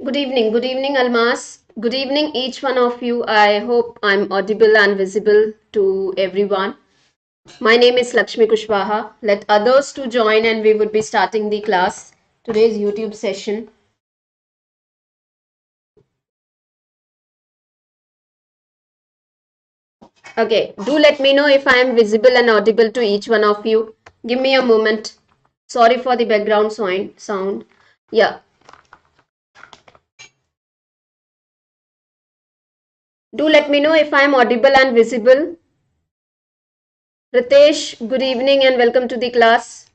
Good evening, Almas. Good evening, each one of you. I hope I'm audible and visible to everyone. My name is Lakshmi Kushwaha. Let others to join, and we would be starting the class, today's YouTube session. Okay, do let me know if I am visible and audible to each one of you. Give me a moment. Sorry for the background sound. Yeah. Do let me know if I am audible and visible. Ritesh, good evening and welcome to the class.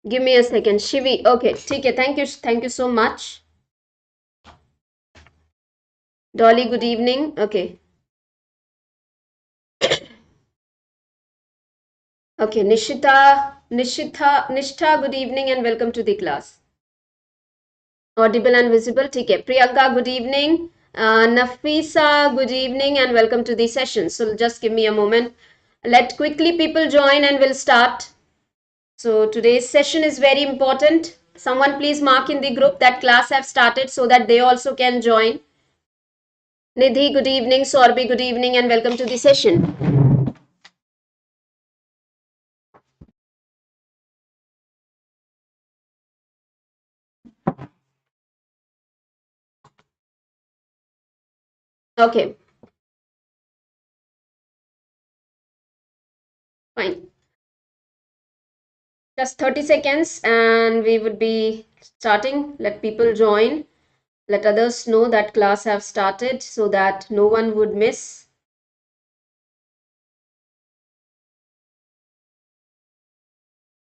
Give me a second. Shivi. Okay. Okay. Thank you so much. Dolly, good evening. Okay. Okay. Nishtha, good evening and welcome to the class. Audible and visible. Okay. Priyanka, good evening. Nafisa, good evening and welcome to the session. So just give me a moment. Let quickly people join and we'll start. So today's session is very important. Someone please mark in the group that class have started so that they also can join. Nidhi, good evening. Sorbi, good evening and welcome to the session. Okay, fine. Just 30 seconds and we would be starting. Let people join. Let others know that class have started so that no one would miss.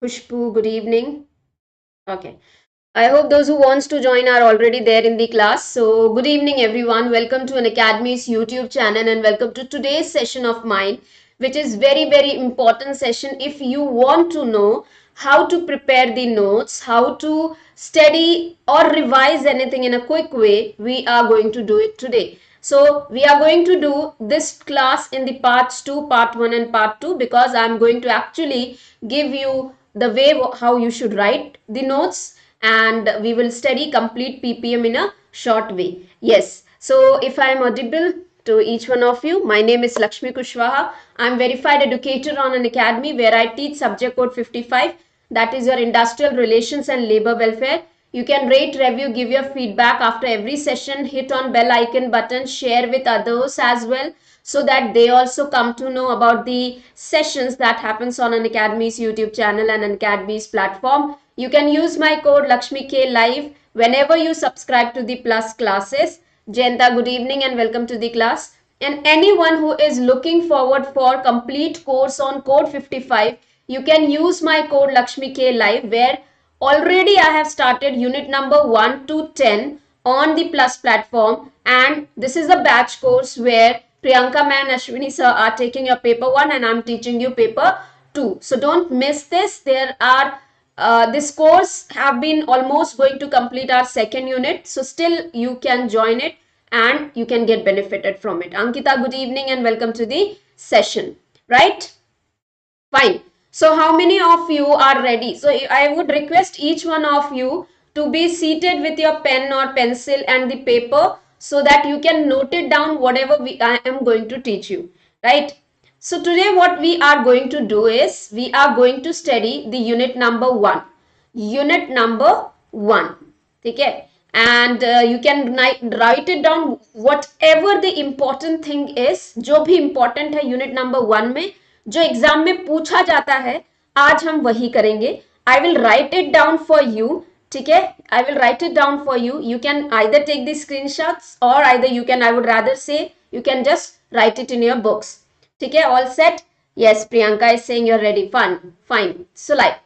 Pushpu, good evening. Okay. I hope those who wants to join are already there in the class. So good evening everyone. Welcome to Unacademy's YouTube channel and welcome to today's session of mine, which is very important session. If you want to know how to prepare the notes, how to study or revise anything in a quick way, we are going to do it today. So we are going to do this class in the parts 2, part 1 and part 2 because I am going to actually give you the way how you should write the notes and we will study complete PPM in a short way. Yes, so if I am audible to each one of you, my name is Lakshmi Kushwaha. I am verified educator on Unacademy where I teach subject code 55, that is your industrial relations and labor welfare. You can rate, review, give your feedback after every session, hit on bell icon button, share with others as well so that they also come to know about the sessions that happens on Unacademy's YouTube channel and Unacademy's platform. You can use my code Lakshmi K Live whenever you subscribe to the Plus classes. Jayanta, good evening and welcome to the class. And anyone who is looking forward for complete course on code 55, you can use my code Lakshmi K Live where already I have started unit number 1 to 10 on the Plus platform, and this is a batch course where Priyanka Ma'am and Ashwini Sir are taking your paper 1 and I'm teaching you paper 2. So don't miss this. There are this course have been almost going to complete our second unit, so still you can join it and you can get benefited from it. Ankita, good evening and welcome to the session. Right? Fine. So how many of you are ready? So I would request each one of you to be seated with your pen or pencil and the paper so that you can note it down whatever I am going to teach you. Right? So today what we are going to do is we are going to study the unit number 1. Unit number 1. Okay? And you can write it down whatever the important thing is. जो भी important है unit number 1 में जो exam में पूछा जाता है आज हम वही करेंगे. I will write it down for you. ठीक है, I will write it down for you. You can either take the screenshots or either you can, I would rather say you can just write it in your books. ठीक है, all set? Yes, Priyanka is saying you're ready. Fine. So like,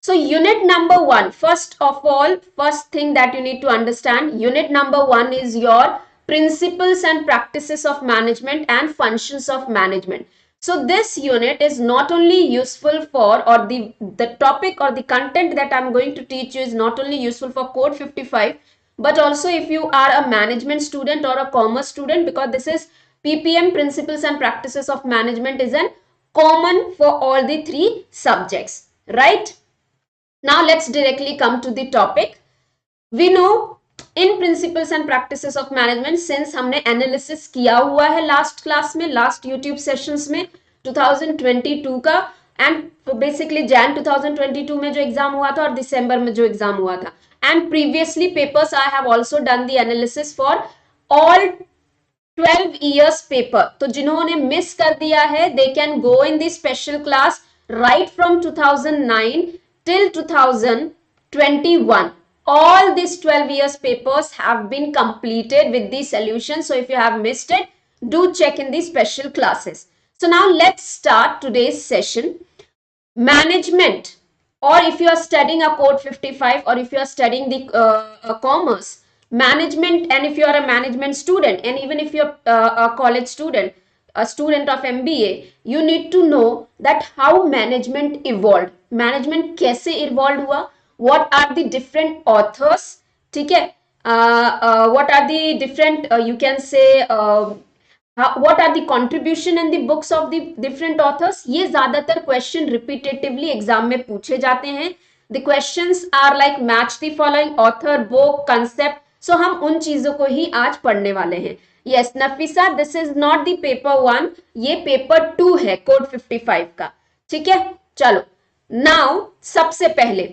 so unit number 1, first of all, first thing that you need to understand, unit number 1 is your principles and practices of management and functions of management. So this unit is not only useful for, or the topic or the content that I'm going to teach you is not only useful for code 55, but also if you are a management student or a commerce student, because this is PPM, principles and practices of management, is an common for all the three subjects, right? Now let's directly come to the topic. We know in principles and practices of management, since हमने analysis किया हुआ है last class में, last YouTube sessions में 2022 का, and basically Jain 2022 में जो exam हुआ था और दिसंबर में जो एग्जाम हुआ था, and previously papers I have also done the analysis for all 12 years paper. तो जिन्होंने मिस कर दिया है, they can go in the special class right from 2009 till 2021. All these 12 years papers have been completed with the solution. So if you have missed it, do check in the special classes. So now let's start today's session. Management, or if you are studying a code 55, or if you are studying the commerce management, and if you are a management student, and even if you're a college student, a student of MBA, you need to know that how management evolved. Management कैसे evolved हुआ, what are the different authors, ठीक है, what are the different you can say what are the contribution in the books of the different authors. ये ज्यादातर question repetitively exam में पूछे जाते हैं. the questions are like match the following author, book, concept. so हम उन चीजों को ही आज पढ़ने वाले हैं. yes Nafisa, this is not the paper 1, ये पेपर 2 है कोड 55 का. ठीक है, चलो. now सबसे पहले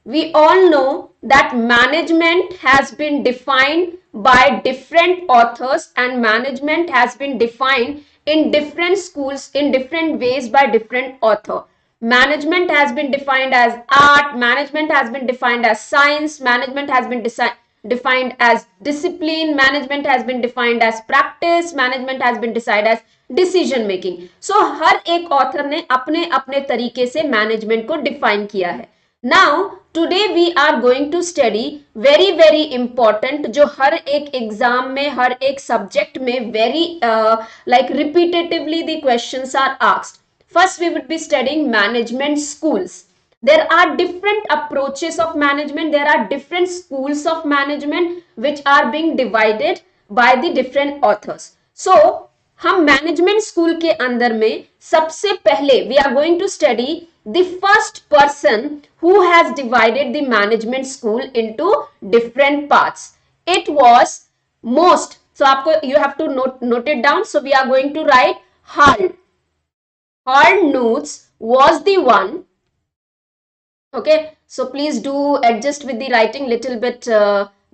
we all know that management has been defined by different authors, and management has been defined in different schools in different ways by different author. Management has been defined as art, management has been defined as science, management has been defined as discipline, management has been defined as practice, management has been decided as decision making. So हर एक author ने अपने अपने तरीके से management को define किया है. Now today we are going to study very important, जो हर एक एग्जाम में हर एक सब्जेक्ट में very like repetitively the questions are asked. First we would be studying management schools. There are different approaches of management, there are different schools of management which are being divided by the different authors. So हम management school के अंदर में सबसे पहले we are going to study the first person who has divided the management school into different parts. It was most, so आपको you have to note it down. So we are going to write Harnoots was the one. Okay, so please do adjust with the writing, little bit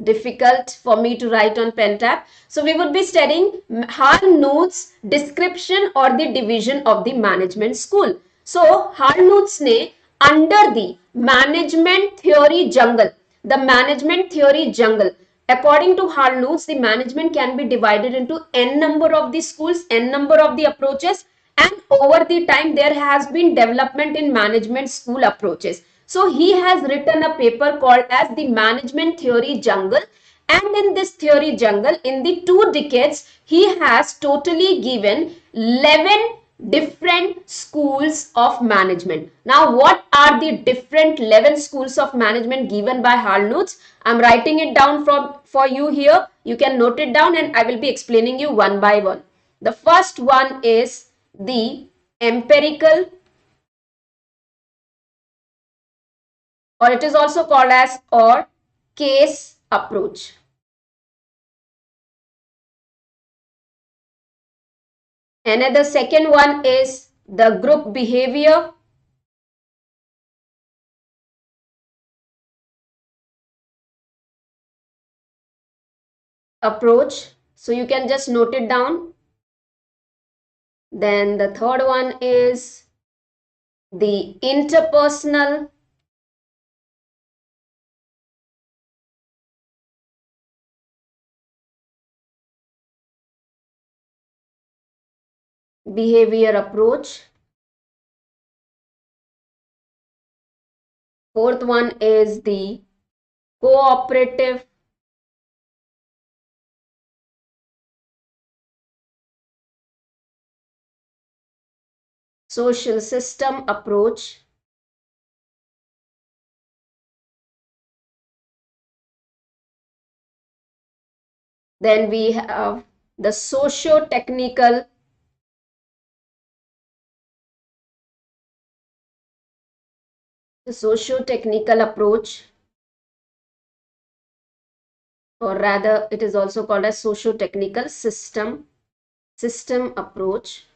difficult for me to write on pen tab. So we would be studying Harnoots description or the division of the management school. So Harnoots ne under the management theory jungle, the management theory jungle, according to Harnoots, the management can be divided into n number of the schools, n number of the approaches, and over the time there has been development in management school approaches. So he has written a paper called as the management theory jungle, and in this theory jungle, in the 2 decades, he has totally given 11 different schools of management. Now what are the different 11 schools of management given by Harnoots? I'm writing it down for you here. You can note it down and I will be explaining you one by one. The first one is the empirical, or it is also called as or case approach. Another second one is the group behavior. Approach. So you can just note it down. Then the third one is the interpersonal. Behavior approach. Fourth one is the cooperative. Social system approach. Then we have the socio-technical The socio-technical approach, or rather it is also called as socio-technical system approach.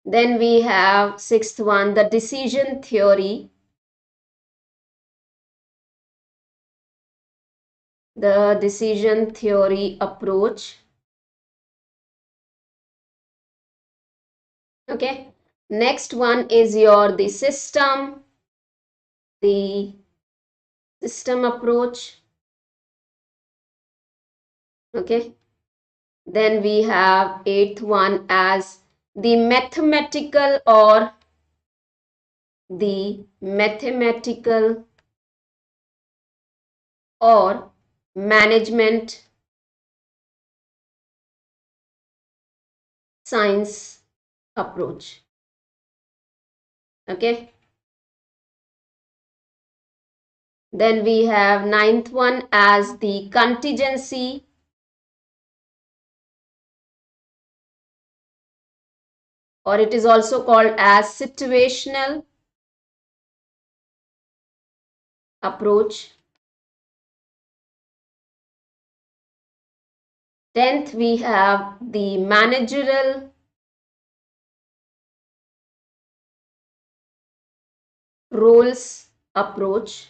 Then we have sixth one, the decision theory. The decision theory approach. Okay. Next one is the system approach. Okay. Then we have eighth one as the mathematical or management science approach. Okay. Then we have ninth one as the contingency or it is also called as situational approach. 10th we have the managerial roles approach.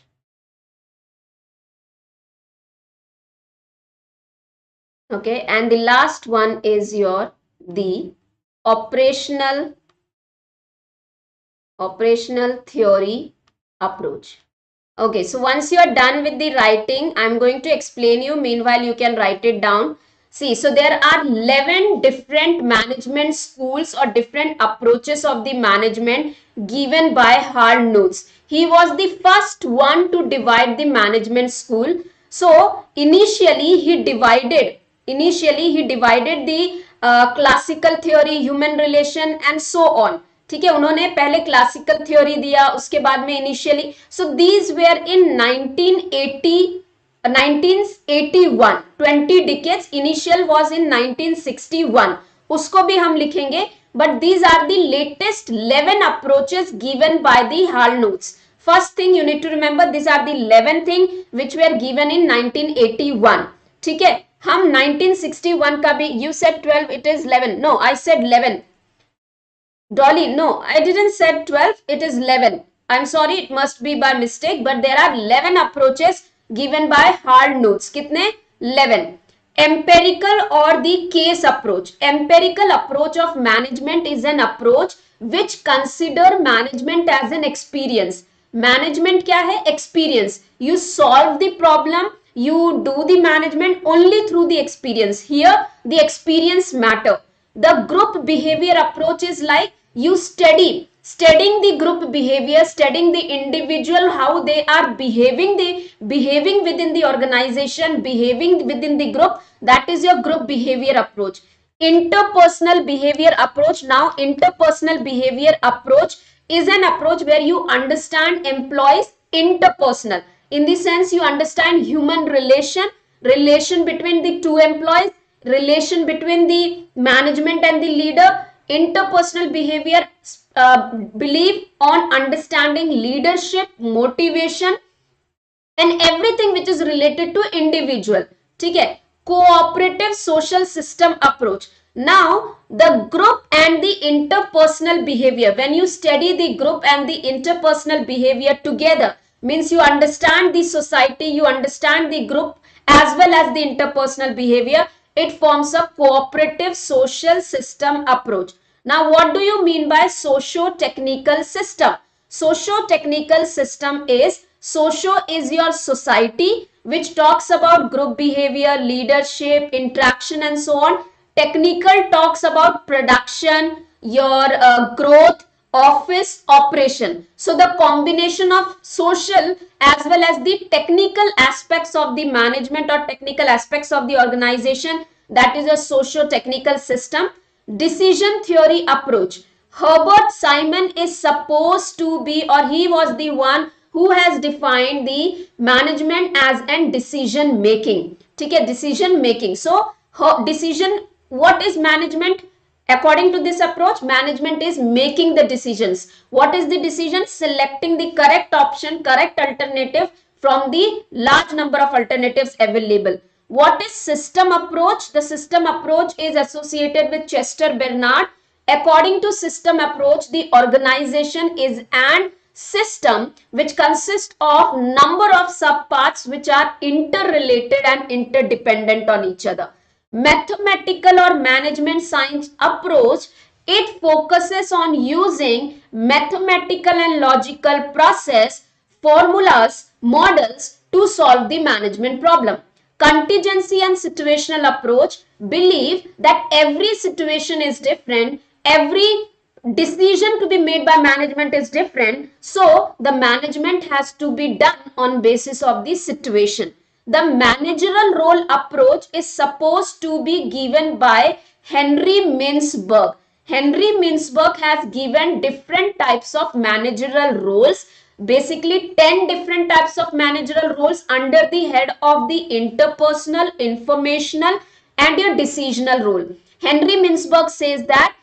Okay, and the last one is the operational theory approach. Okay, so once you are done with the writing, I'm going to explain you. Meanwhile, you can write it down. See, so there are 11 different management schools or different approaches of the management given by Hard Notes. He was the first one to divide the management school. So, initially he divided the classical theory, human relation and so on. ठीक है, उन्होंने पहले classical theory दिया, उसके बाद में initially, so these were in 1981, 20 decades, initial was in 1961, उसको भी हम लिखेंगे, but these are the latest 11 approaches given by the hall notes. First thing you need to remember, this are the 11 thing which were given in 1981. ठीक है, हम 1961 का भी, you said 12, it is 11, no I said 11. Dolly, no, I didn't said 12, it is 11. I'm sorry, it must be by mistake, but there are 11 approaches given by Hard Notes. कितने? 11. Empirical or the case approach. Empirical approach of management is an approach which consider management as an experience. Management क्या है? Experience. You solve the problem, you do the management only through the experience. Here, the experience matter. The group behavior approach is like you studying the group behavior, studying the individual, how they are behaving within the organization, behaving within the group. That is your group behavior approach. Interpersonal behavior approach. Now, interpersonal behavior approach is an approach where you understand employees interpersonal. In the sense, you understand human relation between the two employees, relation between the management and the leader. Interpersonal behavior believe on understanding leadership, motivation and everything which is related to individual. ठीक है, cooperative social system approach. Now, the group and the interpersonal behavior, when you study the group and the interpersonal behavior together, means you understand the society, you understand the group as well as the interpersonal behavior. It forms a cooperative social system approach. Now, what do you mean by socio-technical system? Socio-technical system is, socio is your society which talks about group behavior, leadership, interaction and so on. Technical talks about production, your growth, office, operation. So the combination of social as well as the technical aspects of the management or technical aspects of the organization, that is a socio-technical system. Decision theory approach. Herbert Simon is supposed to be, or he was the one who has defined the management as an decision making. ठीक है, decision making. So decision, what is management? According to this approach, management is making the decisions. What is the decision? Selecting the correct option, correct alternative from the large number of alternatives available. What is system approach? The system approach is associated with Chester Bernard. According to system approach, the organization is an system which consists of number of subparts which are interrelated and interdependent on each other. Mathematical or management science approach, it focuses on using mathematical and logical process, formulas, models to solve the management problem. Contingency and situational approach believe that every situation is different, every decision to be made by management is different, so the management has to be done on basis of the situation. The managerial role approach is supposed to be given by Henry Mintzberg. Henry Mintzberg has given different types of managerial roles, basically 10 different types of managerial roles under the head of the interpersonal, informational and your decisional role. Henry Mintzberg says that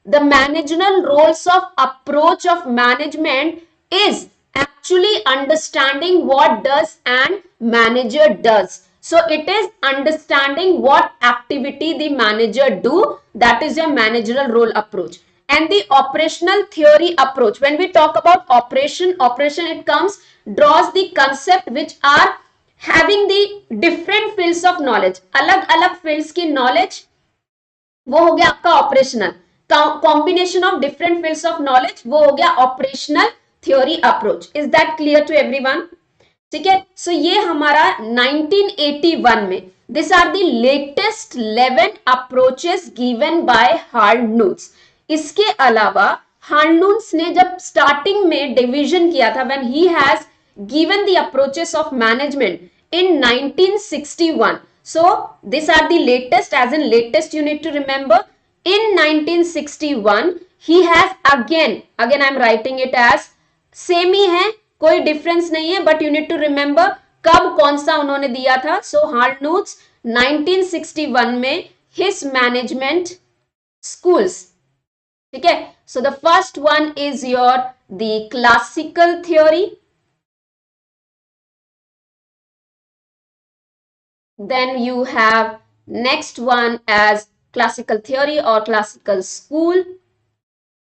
the managerial roles of approach of management is actually understanding what does and manager does. So it is understanding what activity the manager do, that is your managerial role approach. And the operational theory approach, when we talk about operation it comes, draws the concept which are having the different fields of knowledge, अलग अलग fields की knowledge, वो हो गया आपका operational. Combination of different fields of knowledge, वो हो गया operational theory approach. Is that clear to everyone? ठीक है. सो ये हमारा 1981 में, this are the latest 11 approaches given by हार्डनूट्स. इसके अलावा हार्डनूट्स ने जब स्टार्टिंग में डिवीजन किया था, when he has given the approaches of management in 1961. So these are the latest, as in latest you need to remember. In 1961 he has again I am writing it as same ही है, कोई difference नहीं है, but you need to remember कब कौन सा उन्होंने दिया था. So हार्डनूट्स 1961 में his management schools. ठीक है. So the first one is your the classical theory. Then you have next one as classical theory or classical school.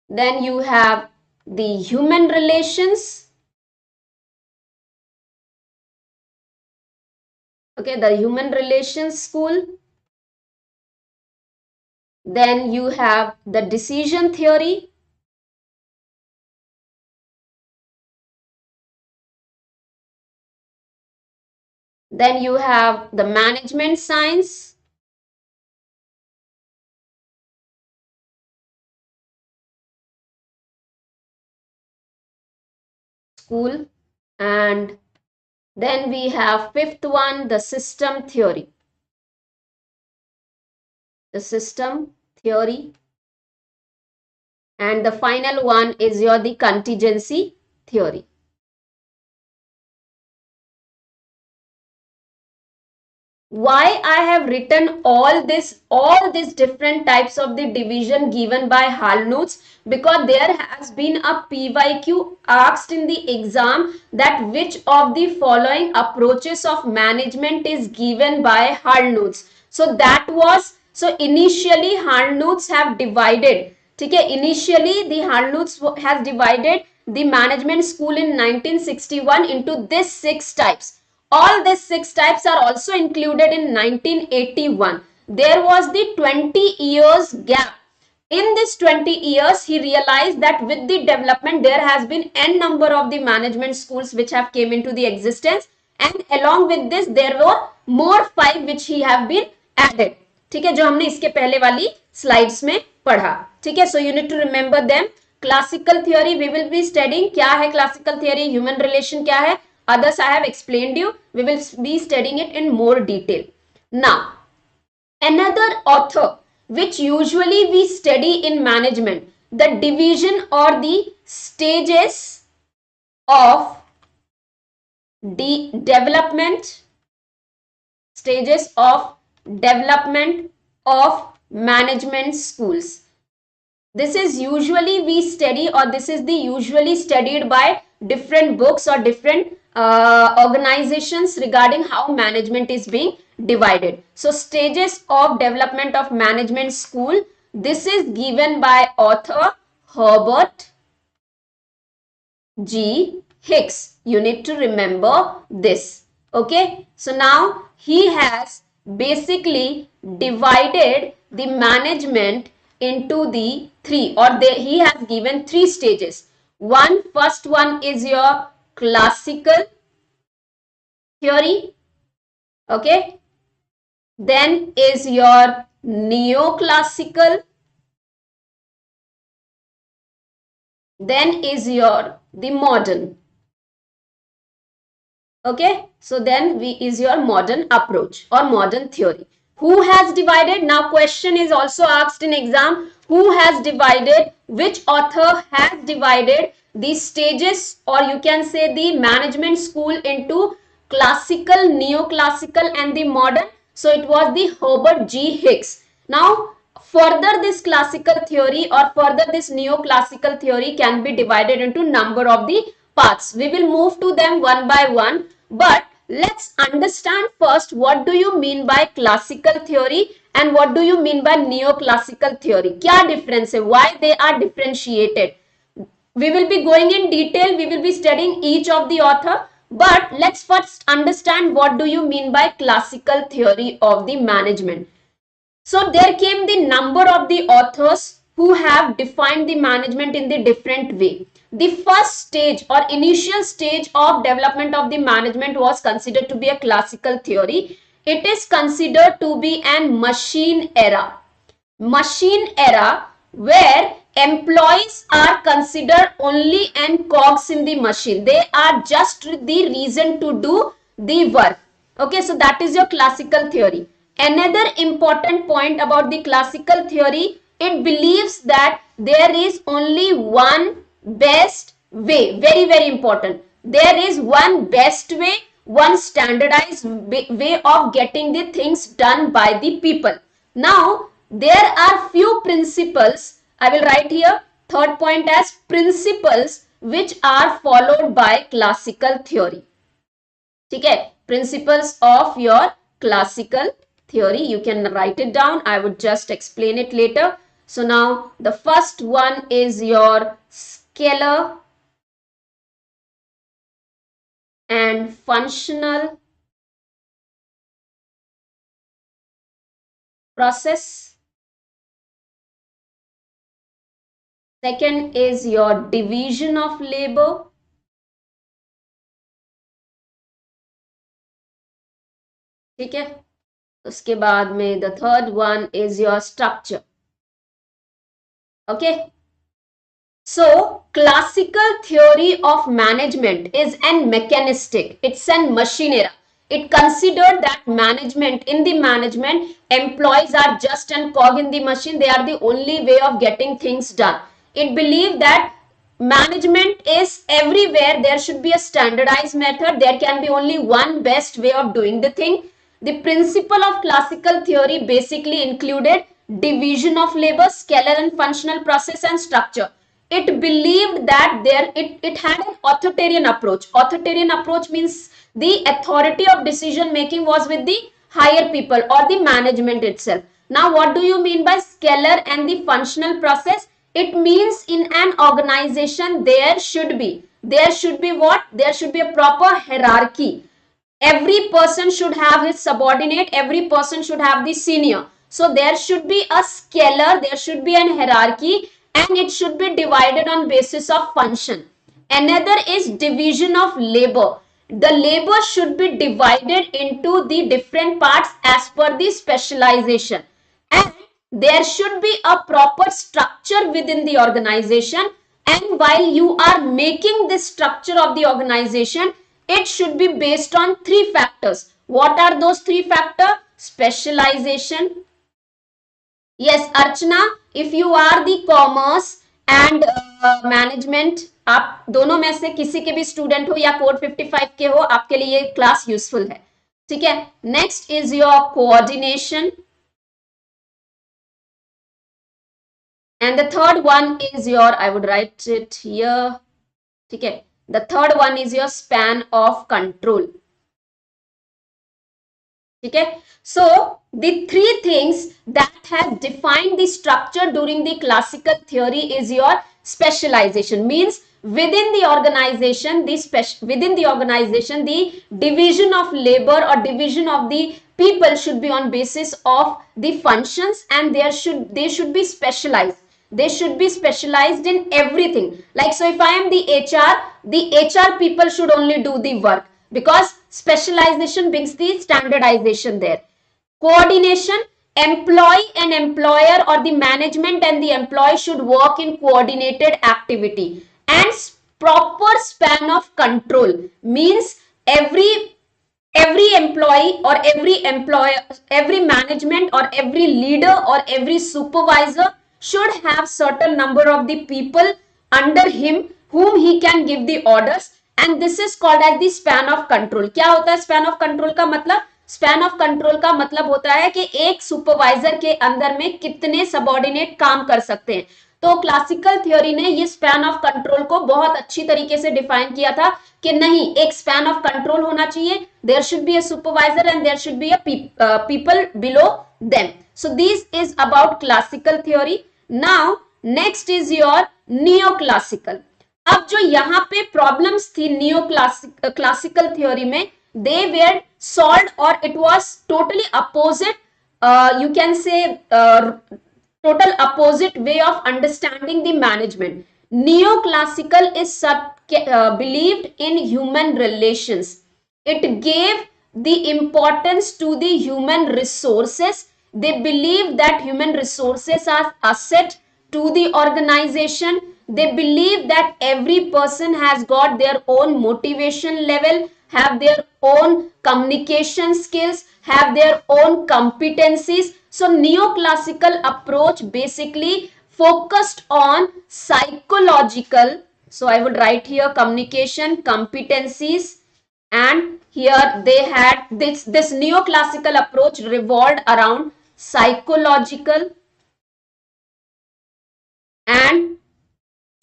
Then you have the human relations. Okay, the human relations school. Then you have the decision theory. Then you have the management science. School. And then we have fifth one, the system theory. The system theory. And the final one is your the contingency theory. Why I have written all these different types of the division given by Harnoots? Because there has been a PYQ asked in the exam that which of the following approaches of management is given by Harnoots. So that was, so initially Harnoots have divided, okay, initially the Harnoots has divided the management school in 1961 into these 6 types. All these 6 types are also included in 1981. There was the 20 years gap. In this 20 years, he realized that with the development, there has been n number of the management schools which have came into the existence, and along with this, there were more 5 which he have been added. ठीक है, जो हमने इसके पहले वाली slides में पढ़ा. ठीक है, so you need to remember them. Classical theory we will be studying. क्या है classical theory? Human relation क्या है? Others I have explained you. We will be studying it in more detail. Now, another author which usually we study in management, the division or the stages of development of management schools. This is usually we study, or this is the usually studied by different books or different organizations regarding how management is being divided. So stages of development of management school, this is given by author Herbert G. Hicks. You need to remember this. Okay. So now he has basically divided the management into the three, or he has given three stages. First one is your classical theory. Okay. Then is your neoclassical. Then is your the modern. Okay, so then is your modern approach or modern theory. Who has divided? Now question is also asked in exam. Who has divided? Which author has divided the stages, or you can say the management school, into classical, neoclassical and the modern? So it was the Herbert G. Hicks. Now further this classical theory or further this neoclassical theory can be divided into number of the parts. We will move to them one by one, but let's understand first what do you mean by classical theory and what do you mean by neoclassical theory. Kya difference hai? Why they are differentiated? We will be going in detail, we will be studying each of the author, but let's first understand what do you mean by classical theory of the management. So there came the number of the authors who have defined the management in the different way. The first stage or initial stage of development of the management was considered to be a classical theory. It is considered to be an machine era. Machine era where employees are considered only an cogs in the machine. They are just the reason to do the work. Okay, so that is your classical theory. Another important point about the classical theory, it believes that there is only one best way. Very, very important. There is one best way, one standardized way of getting the things done by the people. Now, there are few principles. I will write here third point as principles which are followed by classical theory. Okay, principles of your classical theory. You can write it down. I would just explain it later. So now the first one is your scalar and functional process. Second is your division of labor. ठीक है, उसके बाद में the third one is your structure. Okay, so classical theory of management is an mechanistic, it's an machine era. It considered that management, in the management, employees are just an cog in the machine. They are the only way of getting things done. It believed that management is everywhere. There should be a standardized method. There can be only one best way of doing the thing. The principle of classical theory basically included division of labor, scalar and functional process and structure. It believed that it had an authoritarian approach. Authoritarian approach means the authority of decision making was with the higher people or the management itself. Now, what do you mean by scalar and the functional process? It means in an organization there should be what? There should be a proper hierarchy. Every person should have his subordinate, every person should have the senior. So there should be a scalar, there should be an hierarchy, and it should be divided on basis of function. Another is division of labor. The labor should be divided into the different parts as per the specialization. And there should be a proper structure within the organization. And while you are making this structure of the organization, it should be based on three factors. What are those three factors? Specialization. Yes, Archana, if you are the commerce and management, आप दोनों में से किसी के भी student हो या code 55 के हो, आपके लिए ये क्लास यूजफुल है. ठीक है. Next is your coordination and the third one is your, I would write it here, ठीक है, the third one is your span of control, ठीक है. So the three things that has defined the structure during the classical theory is your specialization, means within the organization, the division of labor or division of the people should be on basis of the functions, and they should be specialized. They should be specialized in everything. Like, so if I am the HR people should only do the work, because specialization brings the standardization there. Coordination, employee and employer, or the management and the employee should work in coordinated activity. And proper span of control means every employee or every employer, every management or every leader or every supervisor should have certain number of the people under him whom he can give the orders, and this is called as the span of control. क्या होता है span of control का मतलब? Span of control का मतलब होता है कि एक सुपरवाइजर के अंदर में कितने सबऑर्डिनेट काम कर सकते हैं. तो क्लासिकल थ्योरी ने ये स्पैन ऑफ कंट्रोल को बहुत अच्छी तरीके से डिफाइन किया था कि नहीं, एक स्पैन ऑफ कंट्रोल होना चाहिए, there should be a supervisor and there should be a people below them. So this is about classical theory. Now next is your neo classical. अब जो यहाँ पे प्रॉब्लम्स थी नियो क्लासिकल थ्योरी में, they were solved, or it was totally opposite, you can say total opposite way of understanding the management. Neoclassical is believed in human relations. It gave the importance to the human resources. They believe that human resources are asset to the organization. They believe that every person has got their own motivation level, have their own communication skills, have their own competencies. So neoclassical approach basically focused on psychological, so I would write here communication competencies, and here they had this neoclassical approach revolved around psychological and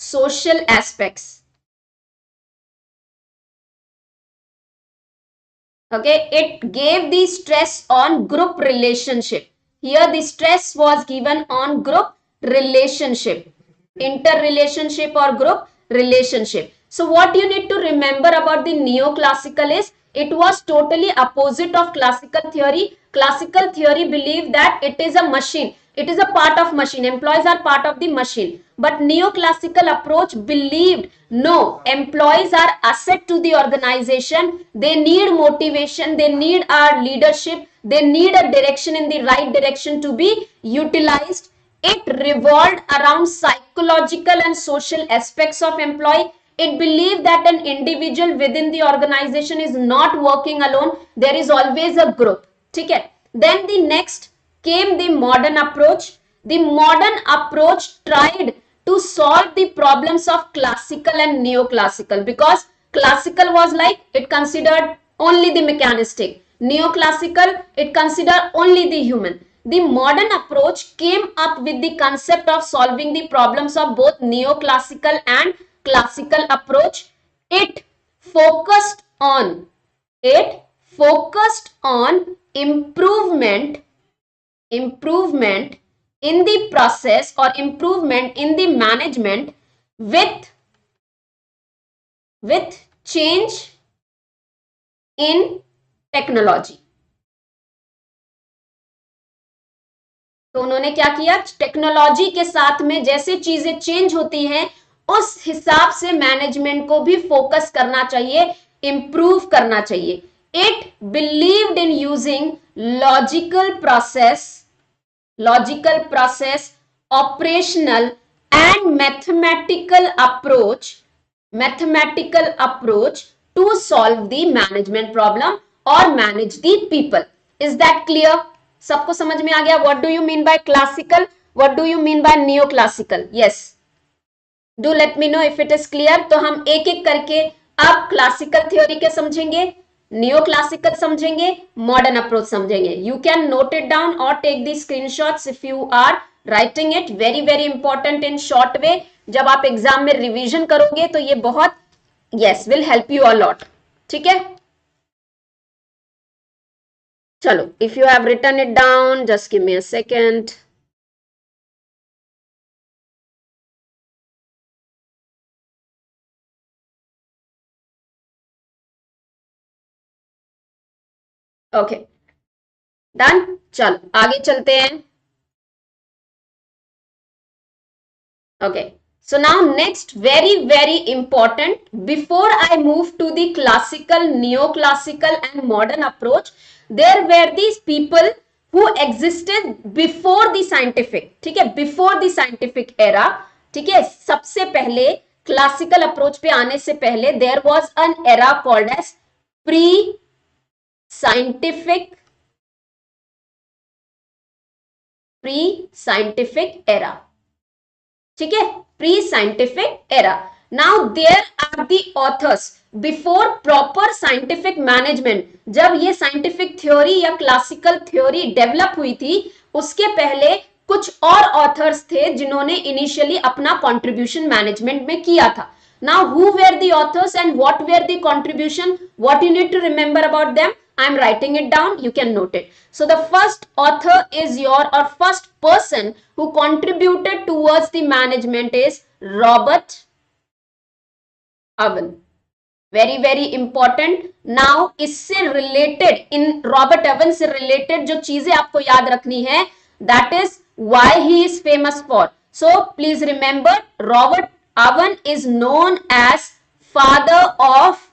social aspects. Okay, it gave the stress on group relationship. Here the stress was given on group relationship, interrelationship or group relationship. So what you need to remember about the neoclassical is it was totally opposite of classical theory. Classical theory believed that it is a machine. It is a part of machine. Employees are part of the machine. But neoclassical approach believed no, employees are asset to the organization. They need motivation. They need our leadership. They need a direction in the right direction to be utilized. It revolved around psychological and social aspects of employee. It believed that an individual within the organization is not working alone. There is always a group. Okay. Then the next came the modern approach. The modern approach tried to solve the problems of classical and neoclassical, because classical was like it considered only the mechanistic. Neoclassical, it considered only the human. The modern approach came up with the concept of solving the problems of both neoclassical and classical approach. It focused on improvement in the process or improvement in the management with change in technology. तो उन्होंने क्या किया, technology के साथ में जैसे चीजें change होती हैं उस हिसाब से मैनेजमेंट को भी फोकस करना चाहिए, इंप्रूव करना चाहिए. It believed in using logical process, operational and mathematical approach to solve the management problem और manage the people. Is that clear? सबको समझ में आ गया? What do you mean by classical, what do you mean by neo classical? Yes, do let me know if it is clear. तो हम एक एक करके अब क्लासिकल थ्योरी के समझेंगे, नियो क्लासिकल समझेंगे, मॉडर्न अप्रोच समझेंगे. You can note it down और take the screenshots if you are writing it very very important in short way. जब आप एग्जाम में रिवीजन करोगे तो ये बहुत this will help you a lot. ठीक है, चलो, if you have written it down just give me a second. Okay, done. चल आगे चलते हैं. Okay, so now next, very very important, before I move to the classical, neoclassical and modern approach, there were these people who existed before the scientific. ठीक है, before the scientific era. ठीक है, सबसे पहले classical approach पे आने से पहले there was an era called as pre scientific era. ठीक है, pre scientific era. Now there are the authors before proper scientific management. जब ये साइंटिफिक थ्योरी या क्लासिकल थ्योरी डेवलप हुई थी, उसके पहले कुछ और ऑथर्स थे जिन्होंने इनिशियली अपना कंट्रीब्यूशन मैनेजमेंट में किया था. Now who were the authors and what were the contribution, what you need to remember about them, I am writing it down, you can note it. So the first author is or first person who contributed towards the management is Robert Owen. Very very important. Now इससे related, in Robert Owen से related जो चीजें आपको याद रखनी है, that is why he is famous for. So please remember, Robert Owen is known as father of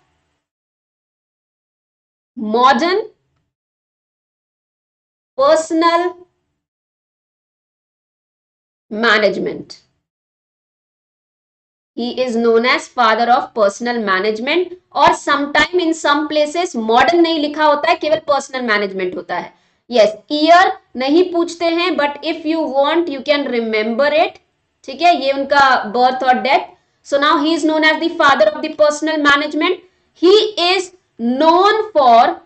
modern personal management. He is known as father of personal management. और sometime in some places modern नहीं लिखा होता है, केवल personal management होता है. Yes, year नहीं पूछते हैं, but if you want you can remember it. ठीक है, ये उनका birth और death. So now he is known as the father of the personal management. He is known for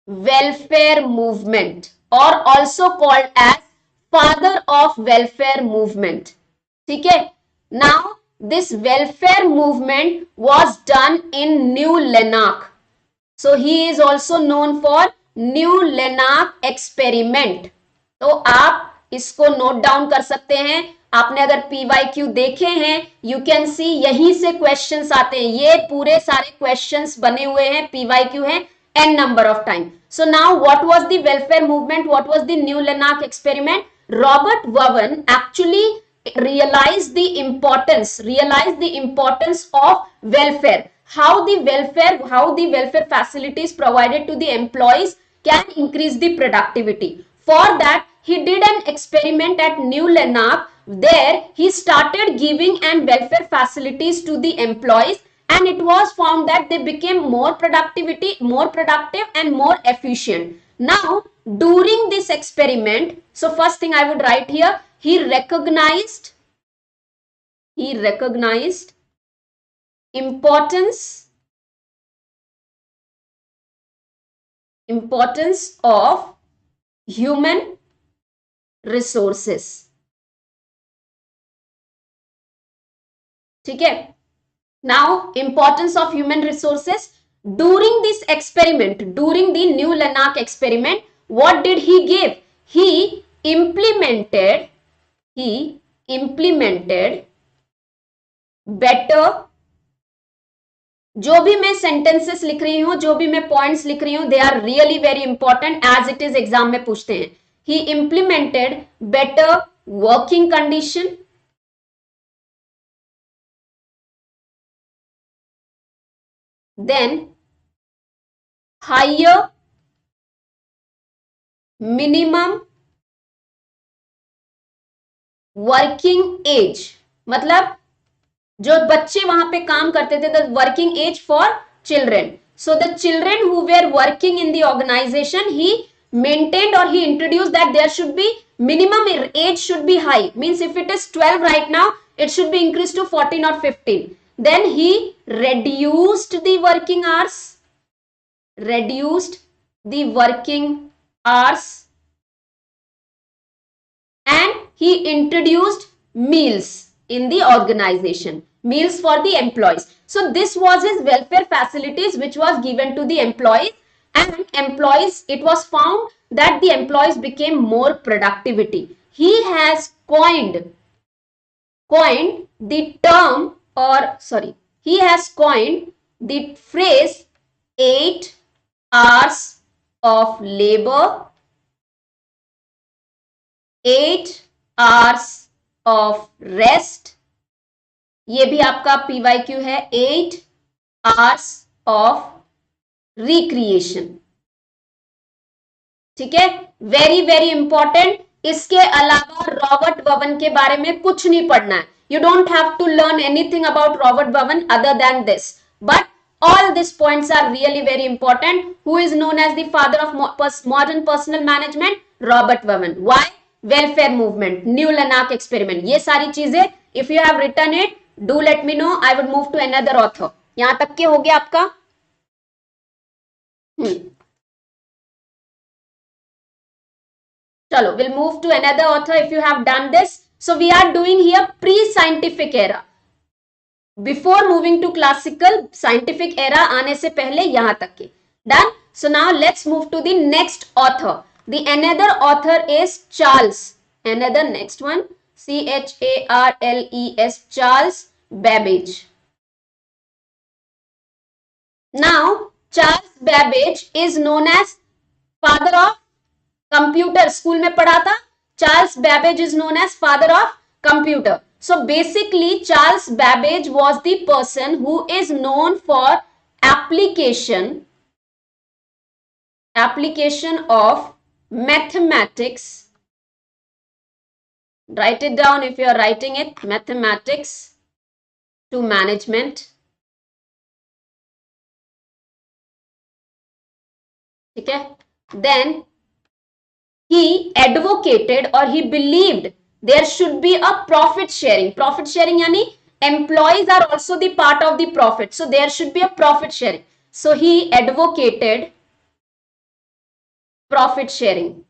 welfare movement or also called as father of welfare movement. ठीक है, now this welfare movement was done in New Lanark. So he is also known for New Lanark experiment. तो आप इसको note down कर सकते हैं. आपने अगर PYQ देखे हैं, यू कैन सी यहीं से क्वेश्चंस आते हैं. ये पूरे सारे क्वेश्चंस बने हुए हैं, PYQ हैं n number of time. So now what was the welfare movement, what was the New Lanark experiment? Robert Owen actually realized the importance of welfare, how the welfare facilities provided to the employees can increase the productivity. For that he did an experiment at New Lanark. There he started giving and welfare facilities to the employees, and it was found that they became more productive and more efficient. Now during this experiment, so first thing I would write here, he recognized importance of human resources. ठीक है, now importance of human resources. During this experiment, during the New Lanark experiment, what did he give? He implemented better. जो भी मैं sentences लिख रही हूं, जो भी मैं points लिख रही हूं, they are really very important as it is exam में पूछते हैं. He implemented better working condition, then higher minimum working age. मतलब जो बच्चे वहां पे काम करते थे, the working age for children. So the children who were working in the organization, he maintained or he introduced that there should be minimum age should be high. Means if it is 12 right now, it should be increased to 14 or 15. Then he reduced the working hours and he introduced meals in the organization, meals for the employees. So this was his welfare facilities which was given to the employees, and employees, it was found that the employees became more productivity. He has coined the term, or sorry, he has coined the phrase 8 hours of labor, 8 hours of rest. ये भी आपका PYQ है, 8 hours of recreation. ठीक है, very very important. इसके अलावा Robert burn के बारे में कुछ नहीं पढ़ना है. You don't have to learn anything about Robert Bowen other than this. But all these points are really very important. Who is known as the father of modern personal management? Robert Bowen. Why? Welfare movement, New Lanark experiment. ये सारी चीजें, if you have written it, do let me know. I would move to another author. यहां तक के हो गया आपका. Chalo, we'll move to another author if you have done this. So we are doing here pre-scientific era. Before moving to classical, scientific era आने से पहले यहाँ तक के. Done? So now let's move to the next author. The another author is Charles. Another next one, Charles, Charles Babbage. Now, Charles Babbage is known as father of computer. School में पढ़ा था. Charles Babbage is known as father of computer. So basically, Charles Babbage was the person who is known for application of mathematics. Write it down if you are writing it. Mathematics to management. ठीक है. Then he advocated or he believed there should be a profit sharing. Profit sharing yani employees are also the part of the profit. So there should be a profit sharing. So he advocated profit sharing.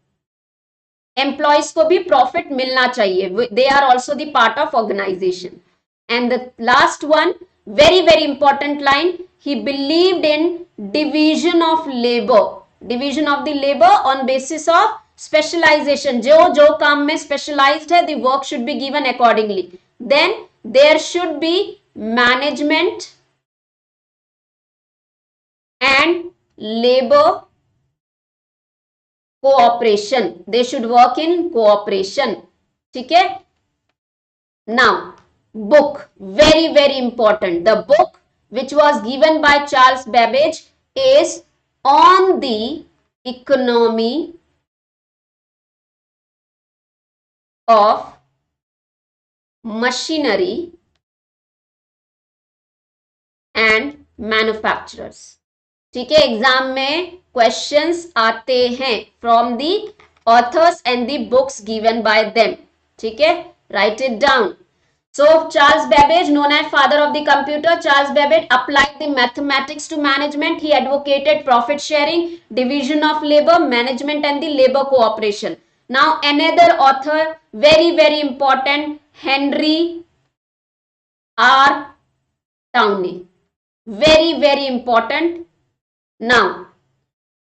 Employees को भी profit मिलना चाहिए. They are also the part of organization. And the last one, very very important line, he believed in division of labor. Division of the labor on basis of specialization. जो काम में specialized है, the work should be given accordingly. Then there should be management and labor cooperation. They should work in cooperation. ठीक है. Now, book, very very important. The book which was given by Charles Babbage is On the Economy of Machinery and Manufacturers. ठीक है, exam में questions आते हैं from the authors and the books given by them. ठीक है, right it down. So Charles Babbage, known as father of the computer, Charles Babbage applied the mathematics to management. He advocated profit sharing, division of labor, management and the labor cooperation. Now another author, very very important, Henry R. Towney. Very very important. Now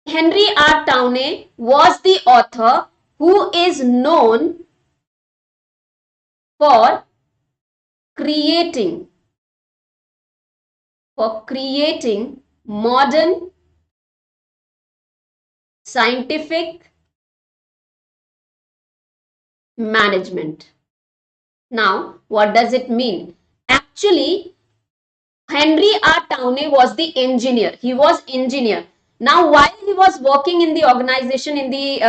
Henry R. Towney was the author who is known for creating modern scientific management. Now, what does it mean? Actually, Henry R. Towney was the engineer. He was engineer. Now, while he was working in the organization, in the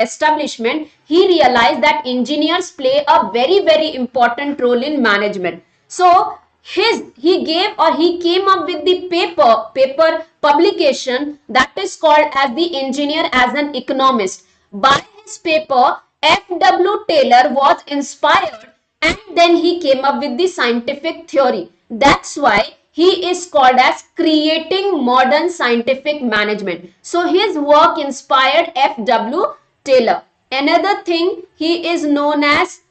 establishment, he realized that engineers play a very, very important role in management. So, he came up with the paper publication that is called as the Engineer as an Economist. By his paper, F.W. Taylor was inspired and then he came up with the scientific theory. That's why he is called as creating modern scientific management. So his work inspired F.W. Taylor. Another thing, he is known as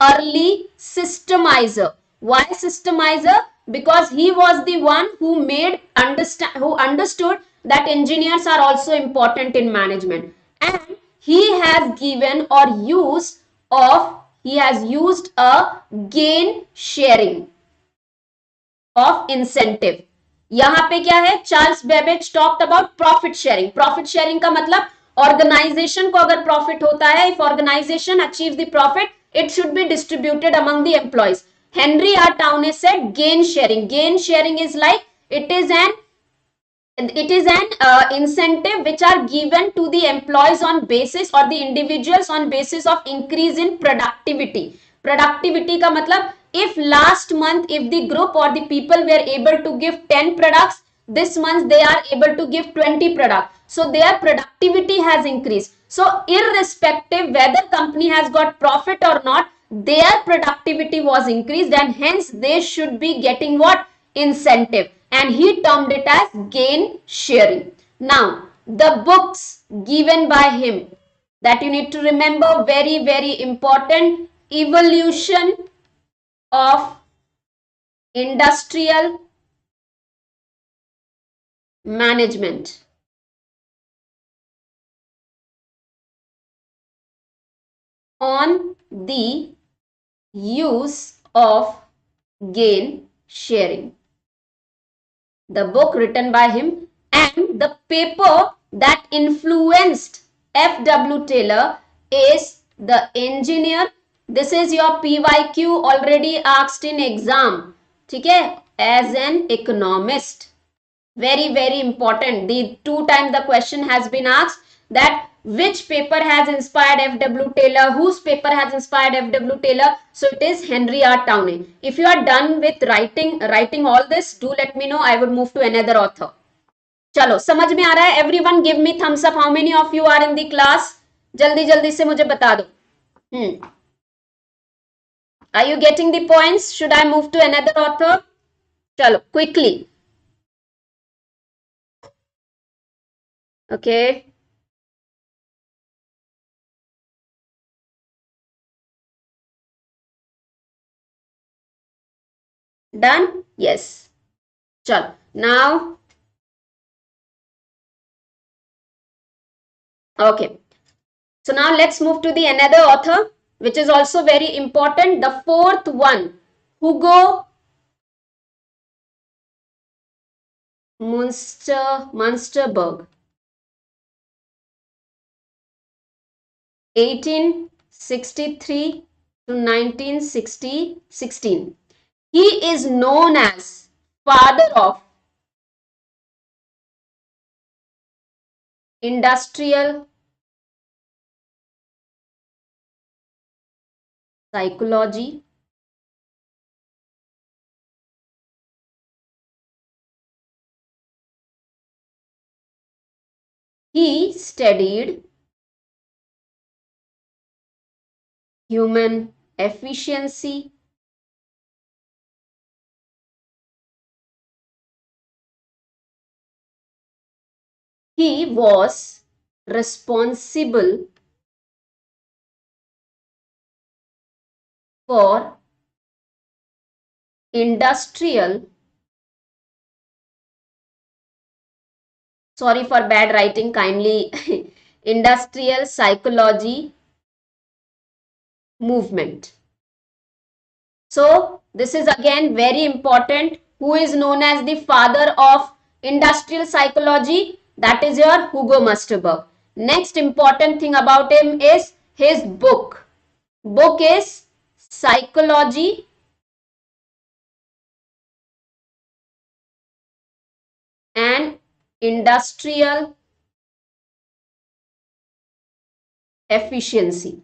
early systemizer. Why systemizer? Because he was the one who understood that engineers are also important in management, and he has given or used of he has used a gain sharing of incentive. यहाँ पे क्या है, Charles Babbage talked about profit sharing. Profit sharing का मतलब organisation को अगर profit होता है, if organisation achieve the profit, it should be distributed among the employees. Henry R. Townley said gain sharing. Gain sharing is like it is an incentive which are given to the employees on basis or the individuals on basis of increase in productivity. Productivity का मतलब if last month if the group or the people were able to give 10 products, this month they are able to give 20 products, so their productivity has increased. So irrespective whether company has got profit or not, their productivity was increased and hence they should be getting what? Incentive. And he termed it as gain sharing. Now, the books given by him that you need to remember, very, very important: Evolution of Industrial Management, On the Use of Gain Sharing. The book written by him, and the paper that influenced F.W. Taylor is The Engineer. This is your PYQ already asked in exam. ठीक है, as an economist. Very, very important. The 2 times the question has been asked that which paper has inspired F.W. Taylor, whose paper has inspired F.W. Taylor. So it is Henry R. Townley. If you are done with writing all this, do let me know. I would move to another author. चलो, समझ में आ रहा है? Everyone give me thumbs up. How many of you are in the class? जल्दी जल्दी से मुझे बता दो. Are you getting the points? Should I move to another author? चलो, quickly. Okay. Done? Yes. Chal. Now, okay. So now let's move to the another author, which is also very important. The 4th one, Hugo Munsterberg, 1863 to 1916. He is known as father of industrial psychology, he studied human efficiency, he was responsible for industrial, sorry for bad writing, kindly industrial psychology movement. So this is again very important. Who is known as the father of industrial psychology? That is your Hugo Munsterberg. Next important thing about him is his book. Book is Psychology and Industrial Efficiency,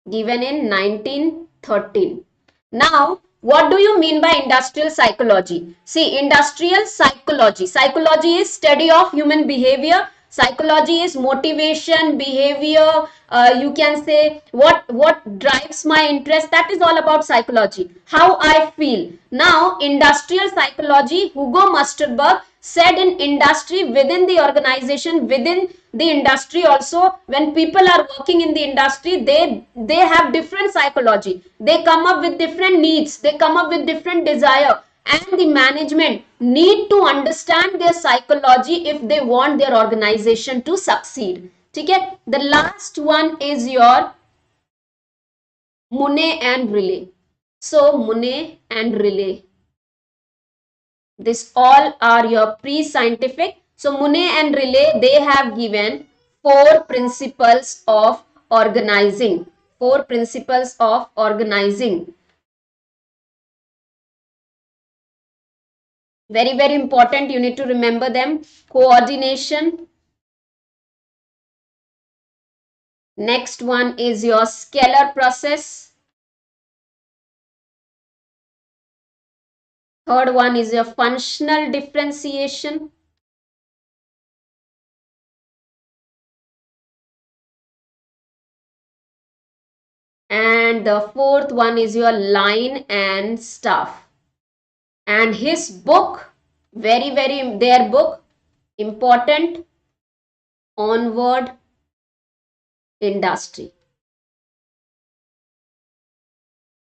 given in 1913. Now, what do you mean by industrial psychology? See, industrial psychology. Psychology is study of human behavior. Psychology is motivation, behavior. You can say what drives my interest. That is all about psychology. How I feel. Now, industrial psychology, Hugo Munsterberg said in industry, within the organization, within the industry also, when people are working in the industry, they have different psychology, they come up with different needs, they come up with different desire, and the management need to understand their psychology if they want their organization to succeed. Okay, the last one is your Monet and relay. So Monet and relay, this all are your pre-scientific. So Monet and relay, they have given four principles of organizing. Four principles of organizing. Very, very important. You need to remember them. Coordination. Next one is your scalar process. Third one is your functional differentiation. And the fourth one is your line and staff. And his book, their book, important, onward industry.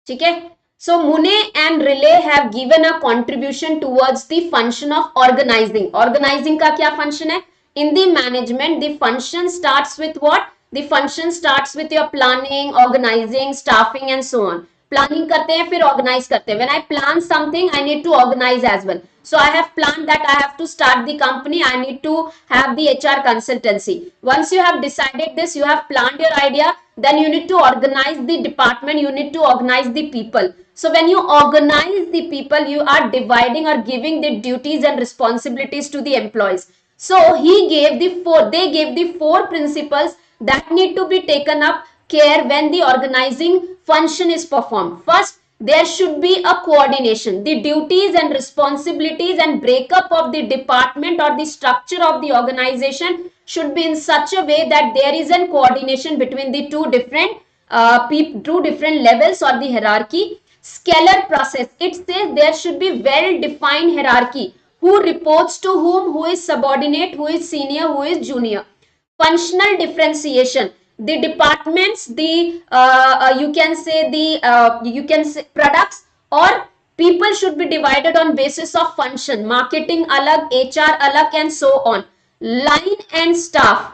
ठीक है? So Monet and Riley have given a contribution towards the function of organizing. Organizing का क्या function है? In the management, the function starts with what? The function starts with your planning, organizing, staffing and so on. Planning करते हैं फिर organize करते हैं. When I plan something, I need to organize as well. So I have planned that I have to start the company. I need to have the HR consultancy. Once you have decided this, you have planned your idea, then you need to organize the department, you need to organize the people. So when you organize the people, you are dividing or giving the duties and responsibilities to the employees. So they gave the four principles that need to be taken up care when the organizing function is performed. First, there should be a coordination. The duties and responsibilities and breakup of the department or the structure of the organization should be in such a way that there is a coordination between the two different levels or the hierarchy. Scalar process, it says there should be well defined hierarchy, who reports to whom, who is subordinate, who is senior, who is junior. Functional differentiation, the departments, the you can say products or people should be divided on basis of function. Marketing alag, HR alag and so on. Line and staff,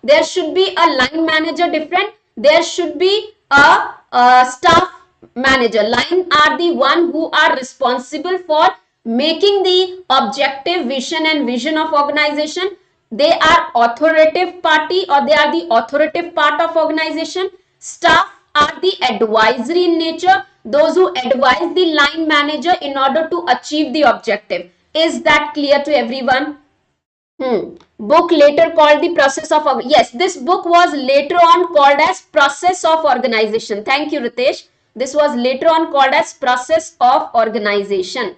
there should be a line manager different, there should be a staff manager. Line are the one who are responsible for making the objective vision of organization. They are authoritative party or they are the authoritative part of organization. Staff are the advisory in nature, those who advise the line manager in order to achieve the objective. Is that clear to everyone? Book later called the process of, yes, this book was later on called as process of organization. Thank you, Ritesh. This was later on called as process of organization.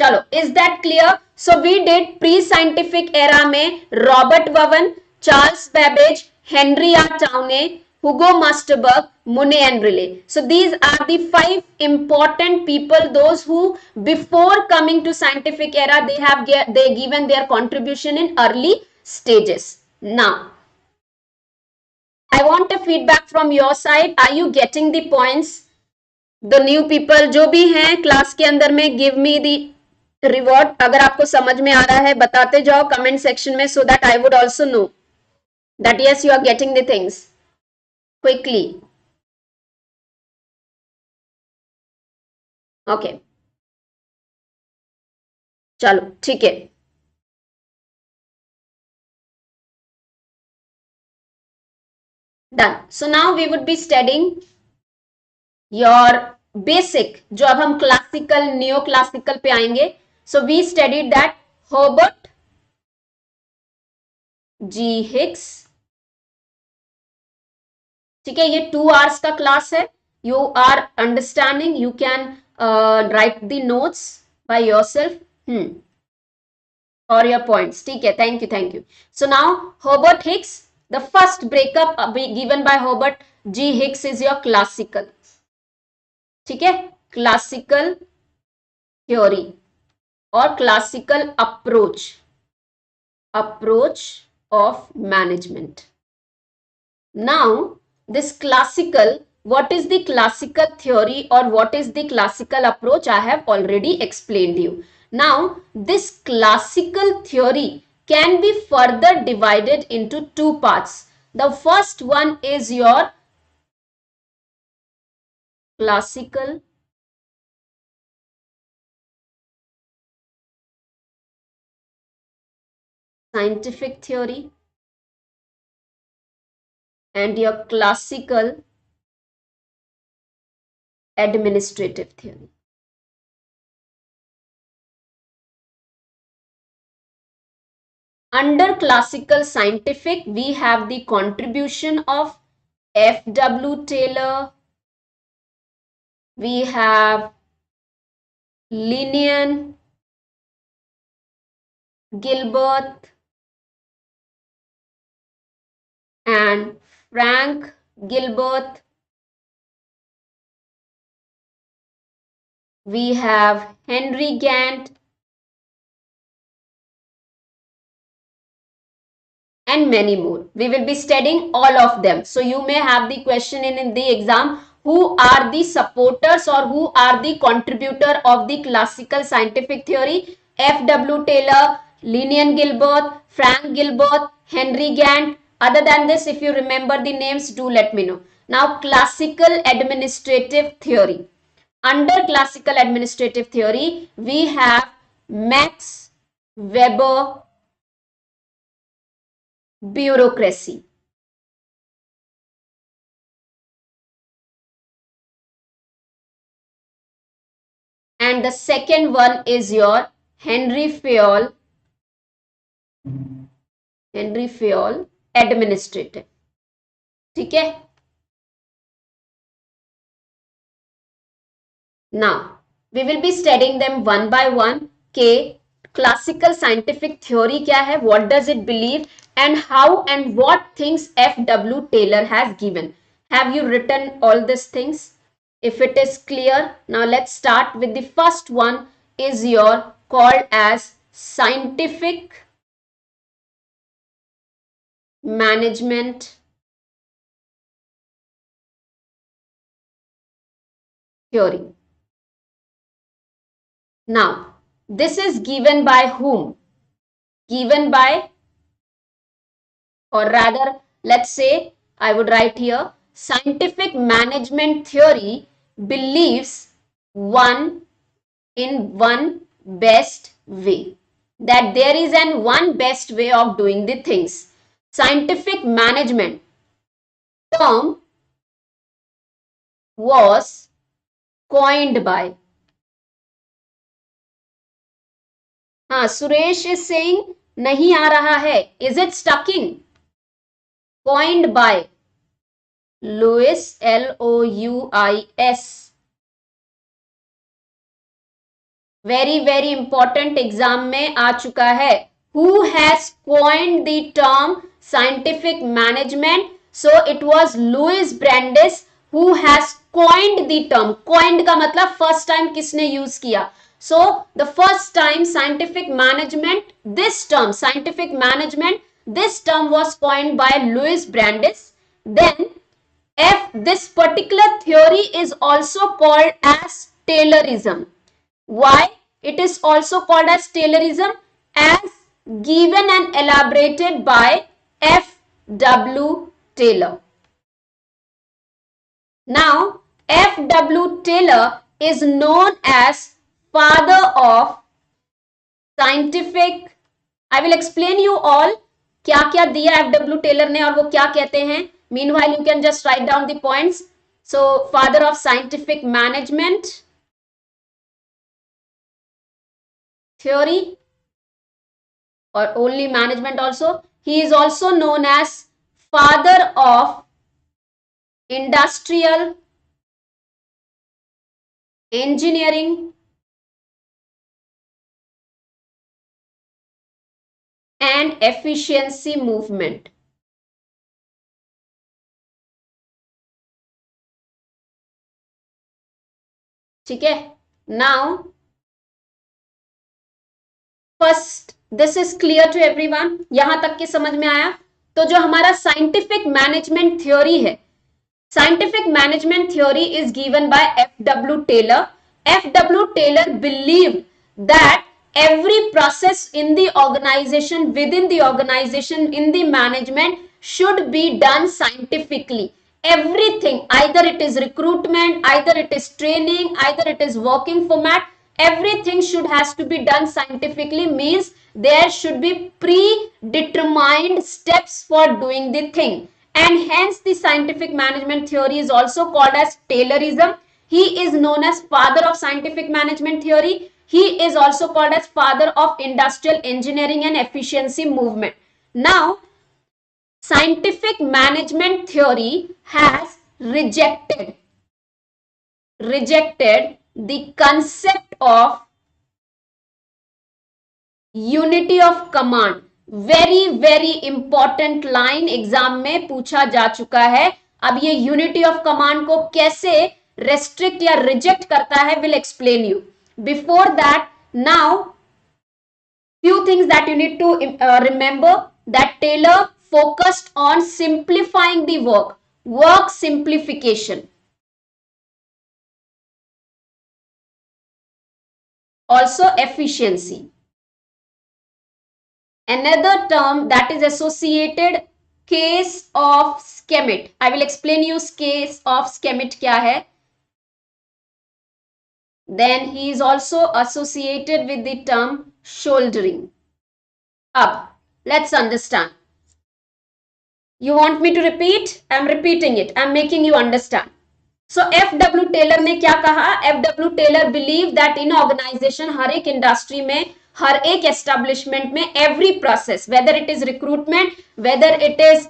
Chalo, is that clear? So we did pre-scientific era में Robert Bowen, Charles Babbage, Henry R. Towney, Hugo Masterberg, Monet and Riley. So these are the 5 important people, those who before coming to scientific era, they given their contribution in early stages. Now, I want a feedback from your side. Are you getting the points? The new people जो भी हैं class के अंदर में, give me the reward. अगर आपको समझ में आ रहा है बताते जाओ कमेंट सेक्शन में, so that I would also know that yes, you are getting the things quickly. Okay, चलो ठीक है. Done. So now we would be studying your basic, जो अब हम क्लासिकल न्यो क्लासिकल पे आएंगे. So we studied that Herbert G. Hicks. ठीक है, ये 2 hours का क्लास है. You are understanding, you can write the notes by yourself or your points. ठीक है, thank you. So now Herbert Hicks, the first breakup given by Herbert G. Hicks is your classical. ठीक है, classical theory. or classical approach of management. Now, this classical, what is the classical theory or what is the classical approach? I have already explained you. Now, this classical theory can be further divided into two parts. The first one is your classical scientific theory and your classical administrative theory. Under classical scientific, we have the contribution of F.W. Taylor, we have Linian, Gilbert, and Frank Gilbert. We have Henry Gantt and many more. We will be studying all of them. So you may have the question in the exam, who are the supporters or who are the contributor of the classical scientific theory? F.W. Taylor, Linian Gilbert, Frank Gilbert, Henry Gantt. Other than this, if you remember the names, do let me know. Now, classical administrative theory. Under classical administrative theory, we have Max Weber bureaucracy. And the second one is your Henry Fayol administrative. ठीक है. Now, we will be studying them one by one. K, classical scientific theory क्या है? What does it believe? And how and what things F.W. Taylor has given. Have you written all these things? If it is clear, now let's start with the first one is your called as scientific management theory. Now, this is given by whom? Given by, or rather, let's say, I would write here, scientific management theory believes one in one best way. That there is an one best way of doing the things. Scientific management term was coined by. हाँ, Suresh is saying नहीं आ रहा है. Is it stucking? Coined by Louis, Louis. very important exam में आ चुका है. Who has coined the term scientific management? So it was Louis Brandeis who has coined the term. Coined का मतलब first time किसने use किया. So the first time scientific management, this term scientific management, this term was coined by Louis Brandeis. Then this particular theory is also called as Taylorism. Why it is also called as Taylorism? As given and elaborated by F.W. Taylor. Now, F.W. Taylor is known as father of scientific. I will explain you all क्या क्या दिया F.W. Taylor ने और वो क्या कहते हैं. Meanwhile, you can just write down the points. So, father of scientific management theory or only management also. He is also known as father of industrial engineering and efficiency movement. ठीक है. Now first this is clear to everyone, यहां तक के समझ में आया? तो जो हमारा साइंटिफिक मैनेजमेंट थ्योरी है, scientific management theory is given by F.W. Taylor. F.W. Taylor believed that every process in the organization, within the organization, in the management should be done scientifically. Everything, either it is recruitment, either it is training, either it is working format, everything should has to be done scientifically, means there should be predetermined steps for doing the thing, and hence the scientific management theory is also called as Taylorism. He is known as father of scientific management theory. He is also called as father of industrial engineering and efficiency movement. Now, scientific management theory has rejected the concept of unity of command. Very very important line exam में पूछा जा चुका है. अब ये unity of command को कैसे restrict या रिजेक्ट करता है, will explain you. Before that, now few things that you need to remember, that Taylor focused on simplifying the work simplification. Also efficiency. Another term that is associated, case of schemate. I will explain you case of schemate क्या है. Then he is also associated with the term shouldering. Up, let's understand. You want me to repeat? I am repeating it. I am making you understand. So F.W. Taylor ने क्या कहा? F.W. Taylor believe that in organization, हर एक industry में, हर एक establishment में, every process, whether it is recruitment, whether it is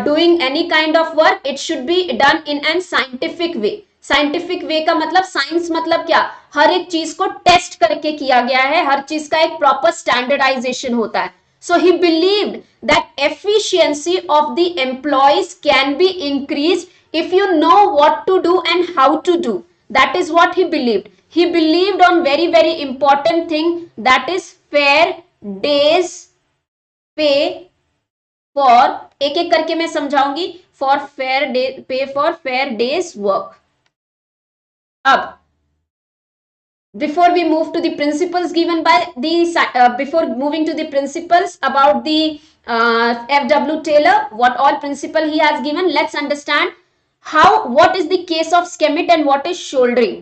doing any kind of work, it should be done in an scientific way. Scientific way का मतलब, science मतलब क्या? हर एक चीज को टेस्ट करके किया गया है, हर चीज का एक प्रॉपर स्टैंडर्डाइजेशन होता है. So he believed that efficiency of the employees can be increased if you know what to do and how to do. That is what he believed. He believed on very very important thing, that is fair days pay for, एक एक करके मैं समझाऊंगी, for fair day pay for fair days work. अब before we move to the principles given by the before moving to the principles about the F.W. Taylor, what all principle he has given, let's understand what is the case of schemate and what is shouldering.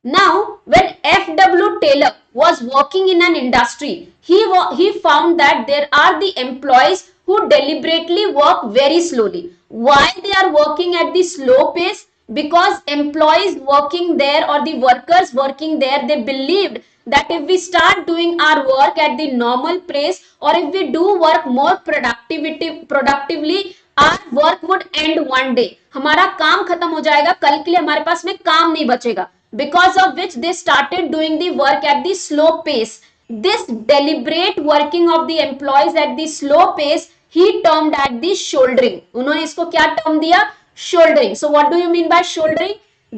Now, when F.W. Taylor was working in an industry, he found that there are the employees who deliberately work very slowly. Why they are working at the slow pace? Because employees working there, or the workers working there, they believed that if we start doing our work at the normal pace, or if we do work more productively, our work would end one day. हमारा काम खत्म हो जाएगा, कल के लिए हमारे पास में काम नहीं बचेगा. Because of which they started doing the work at the slow pace. This deliberate working of the employees at the slow pace, he termed at the shouldering. उन्होंने इसको क्या term दिया? Shouldering. So what do you mean by shouldering?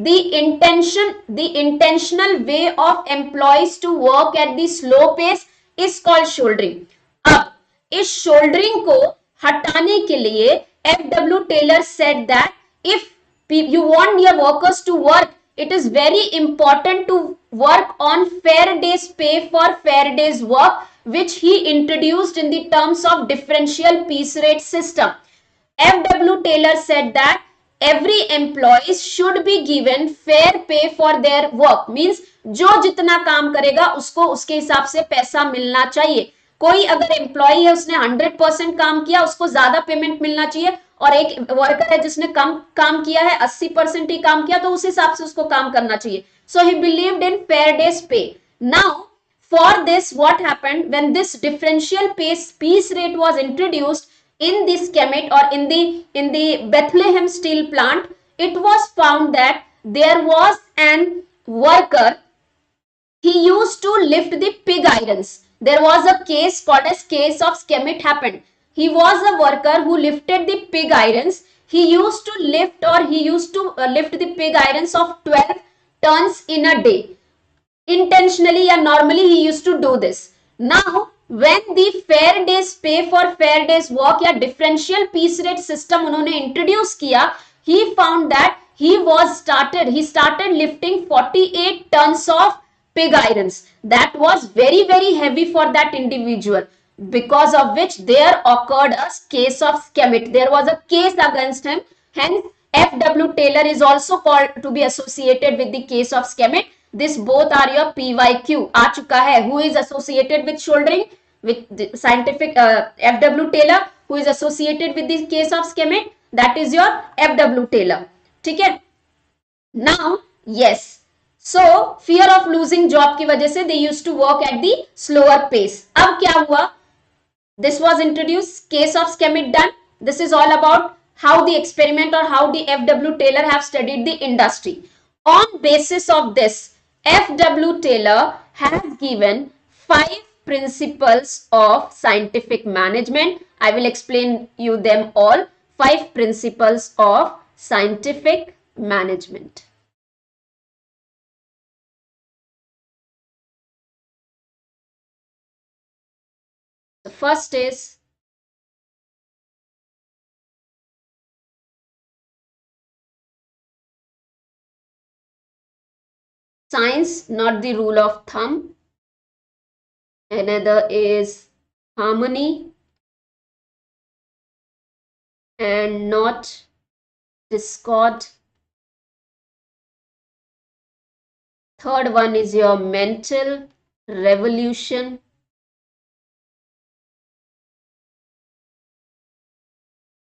The intentional way of employees to work at the slow pace is called shouldering. अब इस shouldering को हटाने के लिए F.W. Taylor said that if you want your workers to work, it is very important to work on fair days pay for fair days work, which he introduced in the terms of differential piece rate system. F.W. Taylor said that every employee should be given fair pay for their work. Means जो जितना काम करेगा उसको उसके हिसाब से पैसा मिलना चाहिए. कोई अगर एम्प्लॉय है, उसने 100% काम किया, उसको ज्यादा पेमेंट मिलना चाहिए, और एक वर्कर है जिसने कम काम किया है, 80% ही काम किया, तो उस हिसाब से उसको काम करना चाहिए. So he believed in fair days pay. Now for this, what happened when this differential piece rate was introduced in the schemate, or in the Bethlehem steel plant, it was found that there was an worker, he used to lift the pig irons. There was a case called as case of schemate happened. He was a worker who lifted the pig irons. He used to lift the pig irons of 12 tons in a day. Intentionally or normally he used to do this. Now when the fair days pay for fair days work या differential piece rate system उन्होंने introduce किया, he found that he started lifting 48 tons of pig irons. That was very very heavy for that individual, because of which there occurred a case of schemate. There was a case against him. Hence FW Taylor is also called to be associated with the case of schemate. This both are your PYQ आ चुका है. Who is associated with shouldering? With the scientific FW Taylor. Who is associated with the case of schemate? That is your FW Taylor. ठीक है. Now yes. So fear of losing job की वजह से they used to work at the slower pace. अब क्या हुआ? This was introduced. Case of schemate done. This is all about how the experiment or how the FW Taylor have studied the industry. On basis of this, FW Taylor has given 5 principles of scientific management. I will explain you them all. 5 principles of scientific management. The first is science, not the rule of thumb. Another is harmony and not discord. Third one is your mental revolution.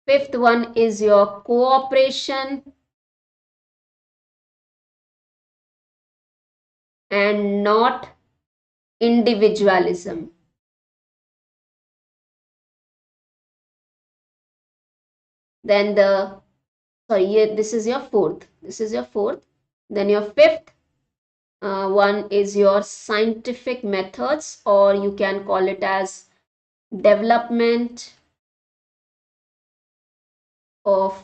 Fifth one is your cooperation and not individualism. Then this is your fourth. This is your fourth. Then your fifth one is your scientific methods, or you can call it as development of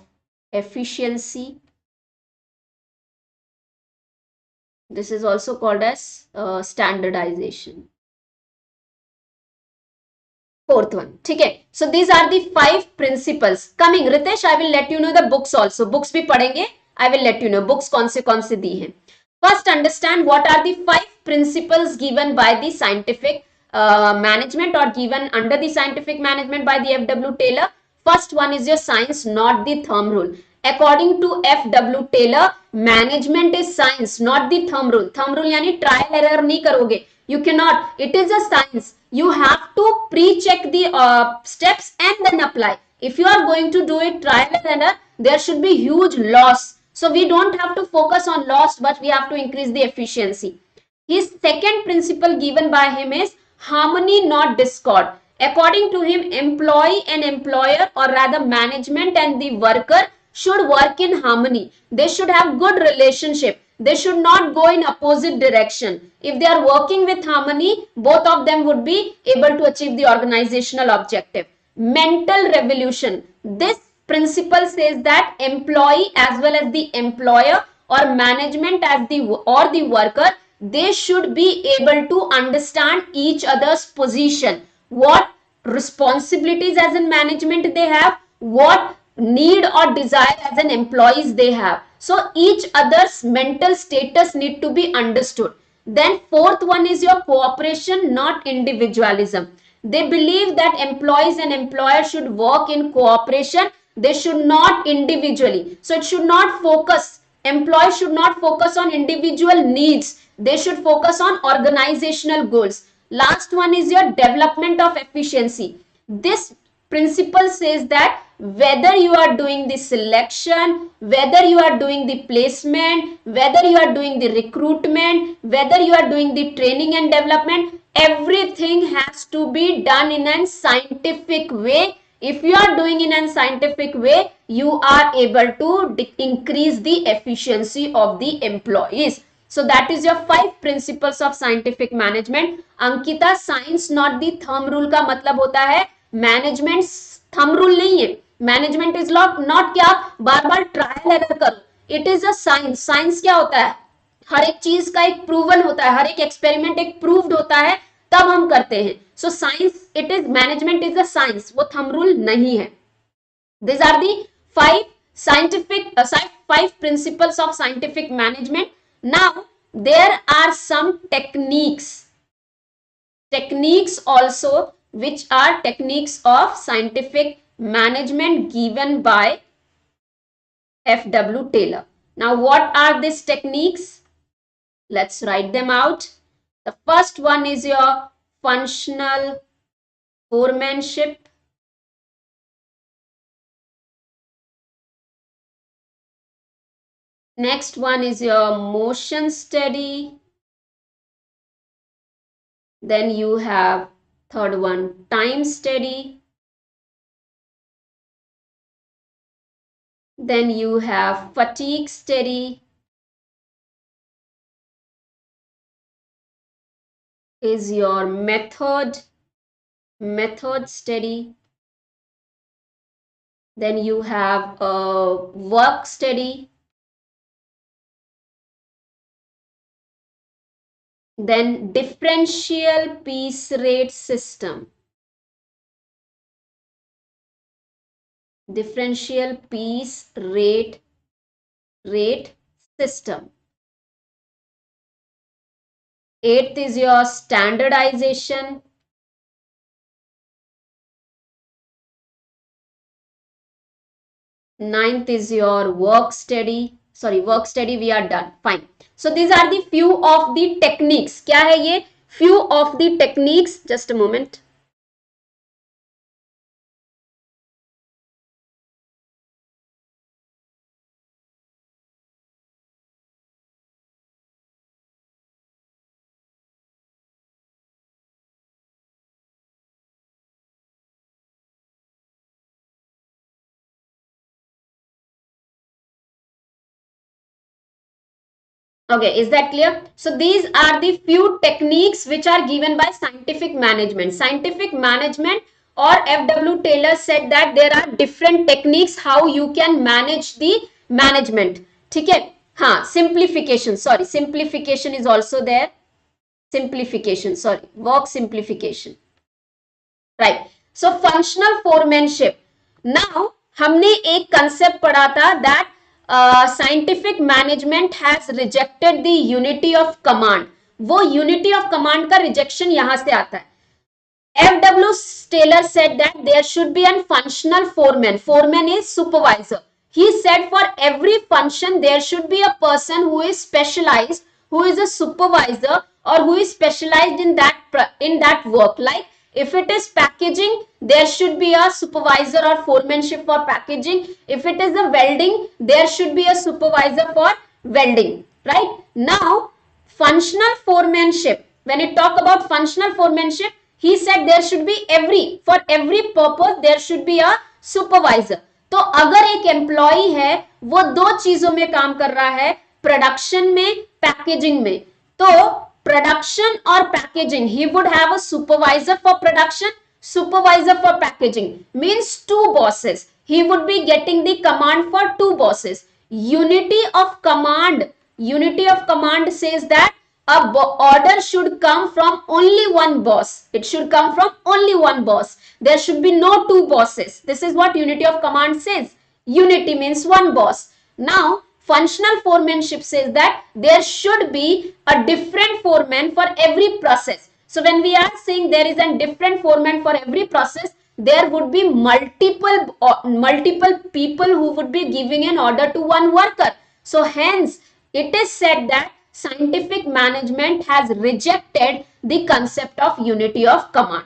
efficiency. This is also called as standardization. Fourth one. Okay. So these are the 5 principles. Coming, Ritesh, I will let you know the books also. Books भी पढ़ेंगे. I will let you know books कौन से दी हैं. First, understand what are the 5 principles given by the scientific management or given under the scientific management by the FW Taylor. First one is your science, not the thumb rule. According to FW Taylor, management is science, not the thumb rule. Thumb rule यानी trial error नहीं करोगे. You cannot. It is a science. You have to pre-check the steps and then apply. If you are going to do it trial and error, there should be huge loss. So we don't have to focus on loss, but we have to increase the efficiency. His second principle given by him is harmony, not discord. According to him, employee and employer, or rather management and the worker, should work in harmony. They should have good relationship. They should not go in opposite direction. If they are working with harmony, both of them would be able to achieve the organizational objective. Mental revolution. This principle says that employee as well as the employer or management as the worker, they should be able to understand each other's position. What responsibilities as in management they have, what need or desire as an employees they have. So each other's mental status need to be understood. Then fourth one is your cooperation, not individualism. They believe that employees and employers should work in cooperation. They should not individually. So it should not focus, employees should not focus on individual needs. They should focus on organizational goals. Last one is your development of efficiency. This principle says that whether you are doing the selection, whether you are doing the placement, whether you are doing the recruitment, whether you are doing the training and development, everything has to be done in a scientific way. If you are doing in a scientific way, you are able to increase the efficiency of the employees. So that is your 5 principles of scientific management. Ankita, science not the thumb rule का मतलब होता है management thumb rule नहीं है. Management is not क्या बार बार trial error करो. It is a science. Science क्या होता है, हर एक चीज का एक प्रूवन होता है, हर एक एक्सपेरिमेंट एक प्रूव्ड होता है, तब हम करते हैं. So science, it is management is a science, वो thumb rule नहीं है. These are the five five principles of scientific management. Now there are some techniques also, which are techniques of scientific management given by F.W. Taylor. Now what are these techniques? Let's write them out. The first one is your functional foremanship. Next one is your motion study. Then you have third one, time study. Then you have fatigue study. Is your method study. Then you have a work study. Then differential piece rate system. Differential piece rate system. Eighth is your standardization. Ninth is your work study. Sorry, work study we are done. Fine. So these are the few of the techniques. क्या है ये? Few of the techniques. Just a moment. Okay, is that clear? So these are the few techniques which are given by scientific management. Scientific management, or F.W. Taylor said that there are different techniques how you can manage the management. ठीक है? हाँ, simplification. Sorry, simplification is also there. Simplification. Sorry, work simplification. Right. So functional foremanship. Now हमने एक concept पढ़ा था that scientific management has rejected the unity of command. वो unity of command का rejection यहाँ से आता है. F.W. Taylor said that there should be a functional foreman. Foreman is supervisor. He said for every function there should be a person who is specialized, who is a supervisor, or who is specialized in that work. Like if it is packaging, there should be a supervisor or foremanship for packaging. If it is a welding, there should be a supervisor for welding. Right? Now, functional foremanship. When you talk about functional foremanship, he said there should be for every purpose there should be a supervisor. तो अगर एक employee है वो दो चीजों में काम कर रहा है, प्रोडक्शन में, पैकेजिंग में, तो प्रोडक्शन और packaging, he would have a supervisor for production, supervisor for packaging, means two bosses. He would be getting the command for two bosses. Unity of command says that a order should come from only one boss. It should come from only one boss. There should be no two bosses. This is what unity of command says. Unity means one boss. Now, functional foremanship says that there should be a different foreman for every process. So when we are saying there is a different foreman for every process, there would be multiple people who would be giving an order to one worker. So hence, it is said that scientific management has rejected the concept of unity of command.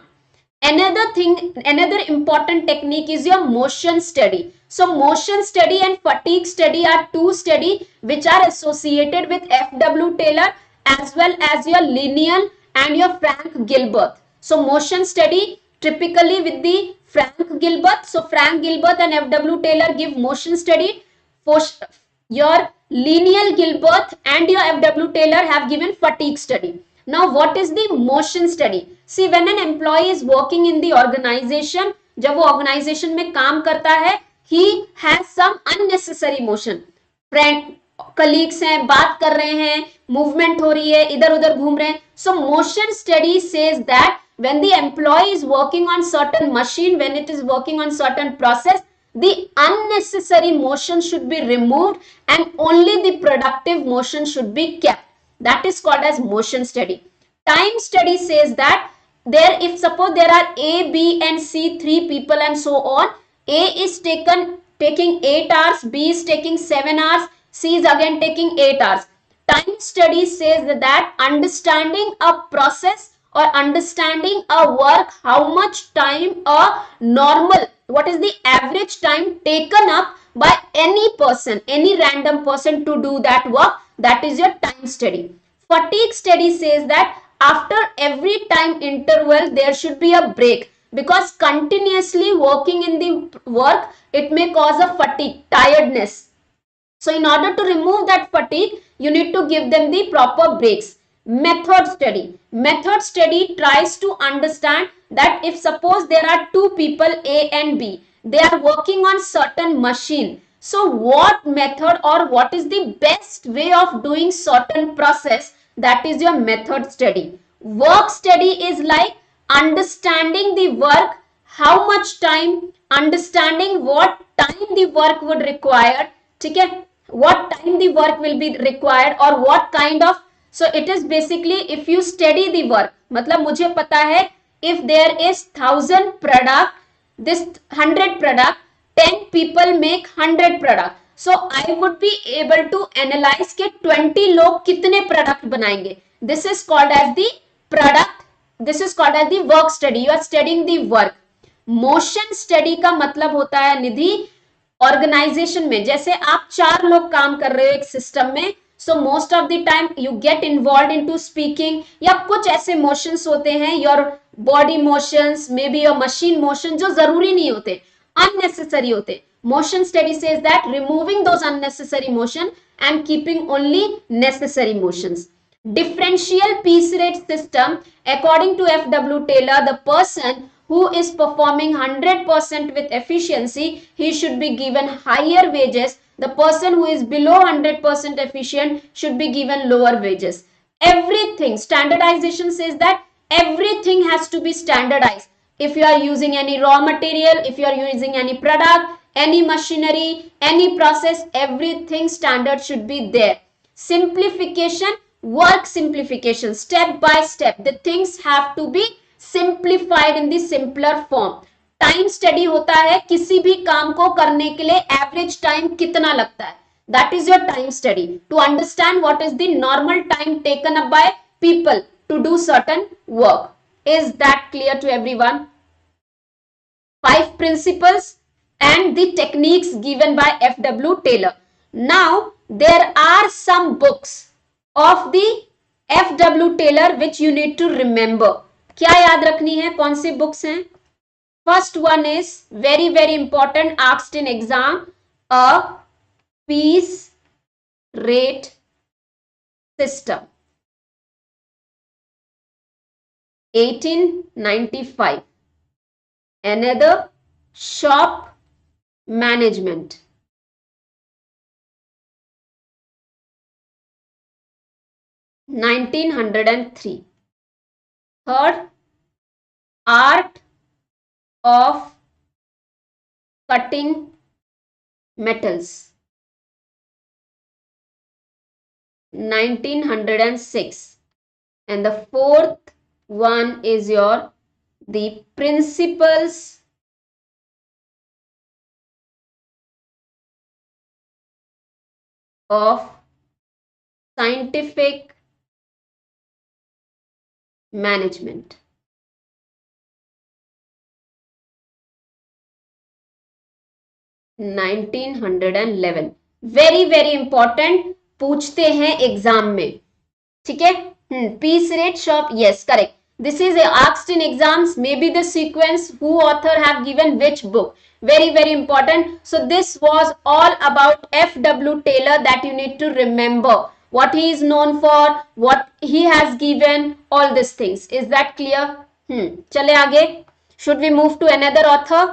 Another important technique is your motion study. So motion study and fatigue study are two studies which are associated with F.W. Taylor as well as your lineal and your Frank Gilbert. So motion study typically with the Frank Gilbert. So Frank Gilbert and F.W. Taylor give motion study. For your lineal Gilbert and your F.W. Taylor have given fatigue study. Now what is the motion study? See, when an employee is working in the organization, जब वो organization में काम करता है, he has some unnecessary motion. Colleagues हैं, बात कर रहे हैं, मूवमेंट हो रही है, इधर उधर घूम रहे हैं. So motion study says that when the employee is working on certain machine, when it is working on certain process, the unnecessary motion should be removed and only the productive motion should be kept. That is called as motion study. Time study says that there, if suppose there are A, B and C, three people and so on, A is taking 8 hours, B is taking 7 hours, C is again taking 8 hours. Time study says that understanding a process or understanding a work, how much time a normal, what is the average time taken up by any person, any random person to do that work, that is your time study. Fatigue study says that after every time interval there should be a break, because continuously working in the work, it may cause a fatigue, tiredness. So in order to remove that fatigue, you need to give them the proper breaks. Method study. Method study tries to understand that if suppose there are two people A and B, they are working on certain machine. So what method or what is the best way of doing certain process, that is your method study. Work study is like understanding the work, how much time, understanding what time the work would require, ठीक है, what time the work will be required or what kind of. So it is basically if you study the work, मतलब मुझे पता है if there is 1000 product, this 100 product, 10 people make 100 product, so I would be able to analyze के 20 लोग कितने product बनाएंगे. This is called as the product, this is called as the work study. You are studying the work. Motion study का मतलब होता है निधि, organisation में जैसे आप 4 लोग काम कर रहे हो एक सिस्टम में, so most of the time you get involve into speaking, या कुछ ऐसे मोशंस होते हैं, your body motions, may be your machine motion, जो जरूरी नहीं होते, अननेसेसरी होते. Motion study says that removing those unnecessary motion and keeping only necessary motions. Differential piece rate system, according to F.W. Taylor, the person who is performing 100% with efficiency, he should be given higher wages. The person who is below 100% efficient should be given lower wages. Everything, standardization says that everything has to be standardized. If you are using any raw material, if you are using any product, any machinery, any process, everything standard should be there. Simplification, work simplification, step by step. The things have to be simplified in the simpler form. Time study होता है किसी भी काम को करने के लिए average time कितना लगता है, that is your time study, to understand what is the normal time taken up by people to do certain work. Is that clear to everyone? 5 principles and the techniques given by F.W. Taylor. Now, there are some books of the F.W. Taylor which you need to remember. क्या याद रखनी है, कौन सी books हैं? First one is very very important, asked in exam, a piece rate system, 1895. Another, shop management, 1903. Third, art of cutting metals, 1906. And the fourth one is your the principles of scientific management, 1911. Very very important, पूछते हैं exam में, ठीक है. Piece rate shop, yes correct. This is asked in exams, maybe the sequence, who author have given which book. Very very important. So this was all about F.W. Taylor that you need to remember. What he is known for, what he has given, all these things. Is that clear? चले आगे. Should we move to another author?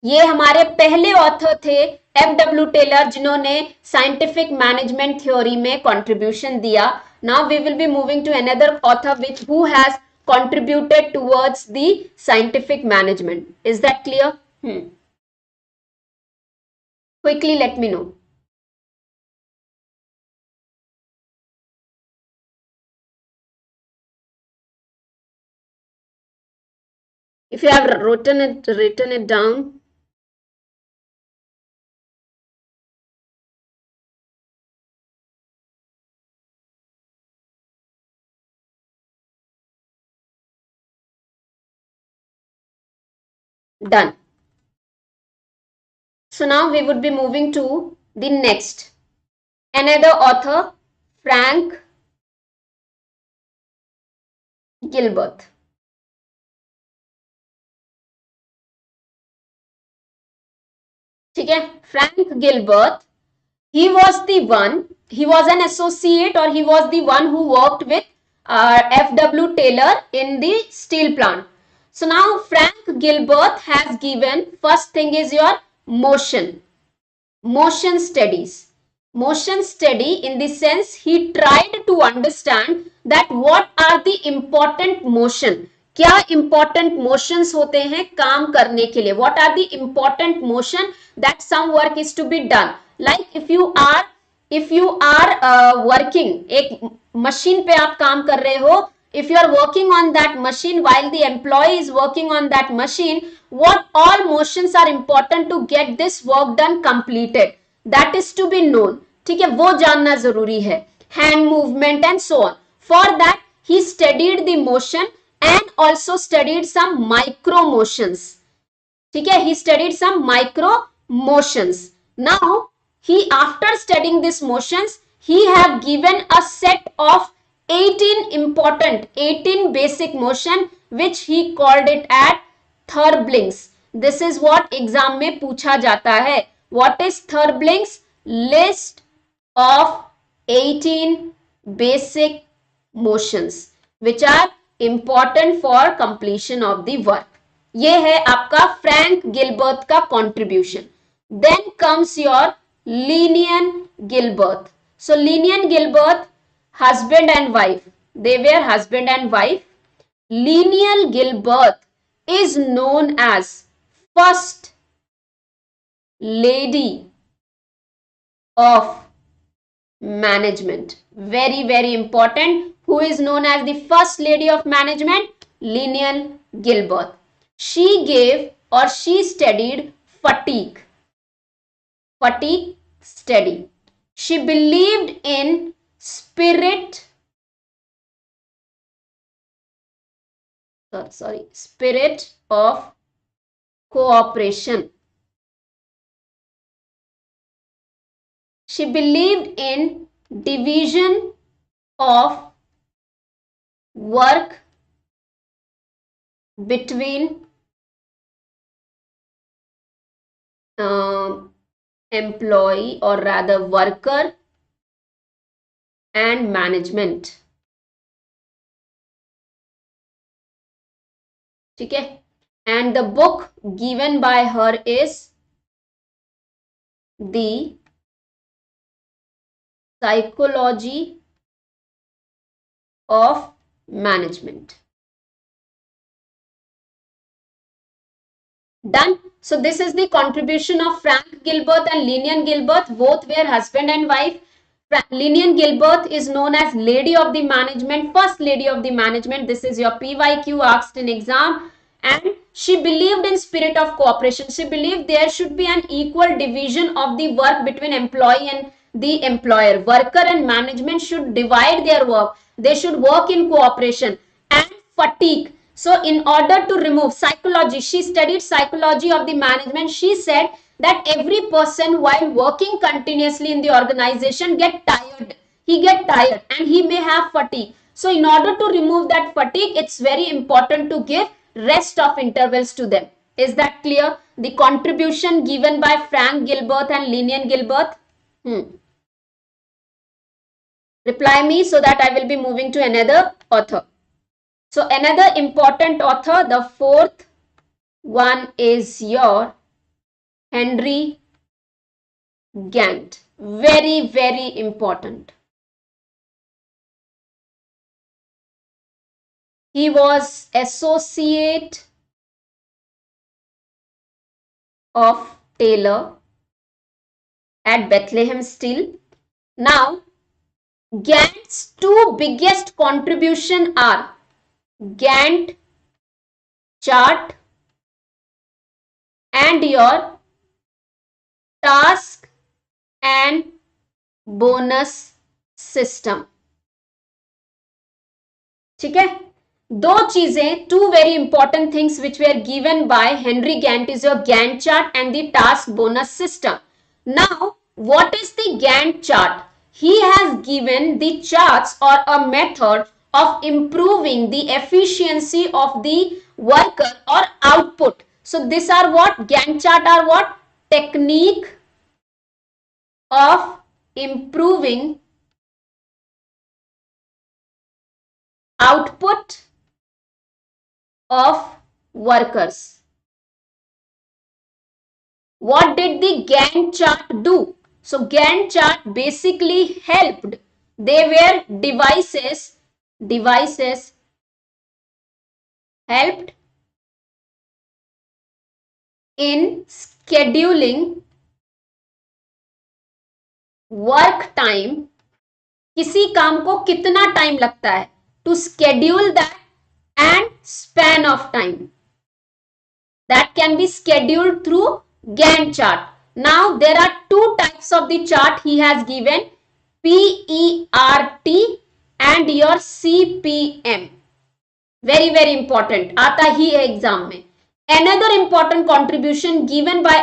ये हमारे पहले author थे F W. Taylor, जिन्होंने scientific management theory में contribution दिया. Now we will be moving to another author which who has contributed towards the scientific management. Is that clear? Quickly let me know. If you have written it down. Done. So now we would be moving to the next. Another author, Frank Gilbert. ठीक है, Frank Gilbert. He was an associate, or he was the one who worked with F.W. Taylor in the steel plant. So now Frank Gilbert has given, first thing is your motion studies. Motion study, in the sense he tried to understand that what are the important motion, क्या important motions होते हैं काम करने के लिए, what are the important motion that some work is to be done. Like if you are working, एक machine पे आप काम कर रहे हो, if you are working on that machine while the employee is working on that machine, what all motions are important to get this work done completed, that is to be known. ठीक है, वो जानना जरूरी है. Hand movement and so on. For that he studied the motion and also studied some micro motions. ठीक है, he studied some micro motions. Now he, after studying these motions, he have given a set of 18 basic motion, which he called it at Thurblings. This is what exam में पूछा जाता है. What is Thurblings? List of 18 basic motions which are important for completion of the work. ये है आपका Frank Gilbert का contribution. Then comes your Lenian Gilbert. So Lenian Gilbert, husband and wife. They were husband and wife. Lenian Gilbert is known as first lady of management. Very, very important. Who is known as the first lady of management? Lenian Gilbert. She gave, or she studied fatigue study. She believed in spirit of cooperation. She believed in division of work between employee, or rather worker, and management. ठीक है, and the book given by her is The Psychology of Management. Done. So this is the contribution of Frank Gilbert and Lenian Gilbert. Both were husband and wife. Lenian Gilbert is known as Lady of the Management, first Lady of the Management. This is your PYQ asked in exam. And she believed in spirit of cooperation. She believed there should be an equal division of the work between employee and the employer. Worker and management should divide their work. They should work in cooperation. And fatigue. So in order to remove psychology, she studied psychology of the management. She said that every person while working continuously in the organization get tired. He get tired and he may have fatigue. So in order to remove that fatigue, it's very important to give rest of intervals to them. Is that clear? The contribution given by Frank Gilbert and Lenian Gilbert. Reply me so that I will be moving to another author. So another important author, the fourth one is your Henry Gantt. Very, very important. He was associate of Taylor at Bethlehem Steel. Now, Gantt's two biggest contribution are Gantt chart and your task and bonus system. ठीक है, दो चीजें, two very important things which were given by Henry Gantt is your Gantt chart and the task bonus system. Now, what is the Gantt chart? He has given the charts or a method of improving the efficiency of the worker or output. So, these are what? Gantt chart are what? Technique of improving output of workers. What did the Gantt chart do? So Gantt chart basically helped. They were devices helped in scheduling work time. किसी काम को कितना time लगता है, to schedule that and span of time that can be scheduled through Gantt chart. Now there are two types of the chart he has given, PERT and your CPM. Very, very important. आता ही है exam में. Another important contribution given by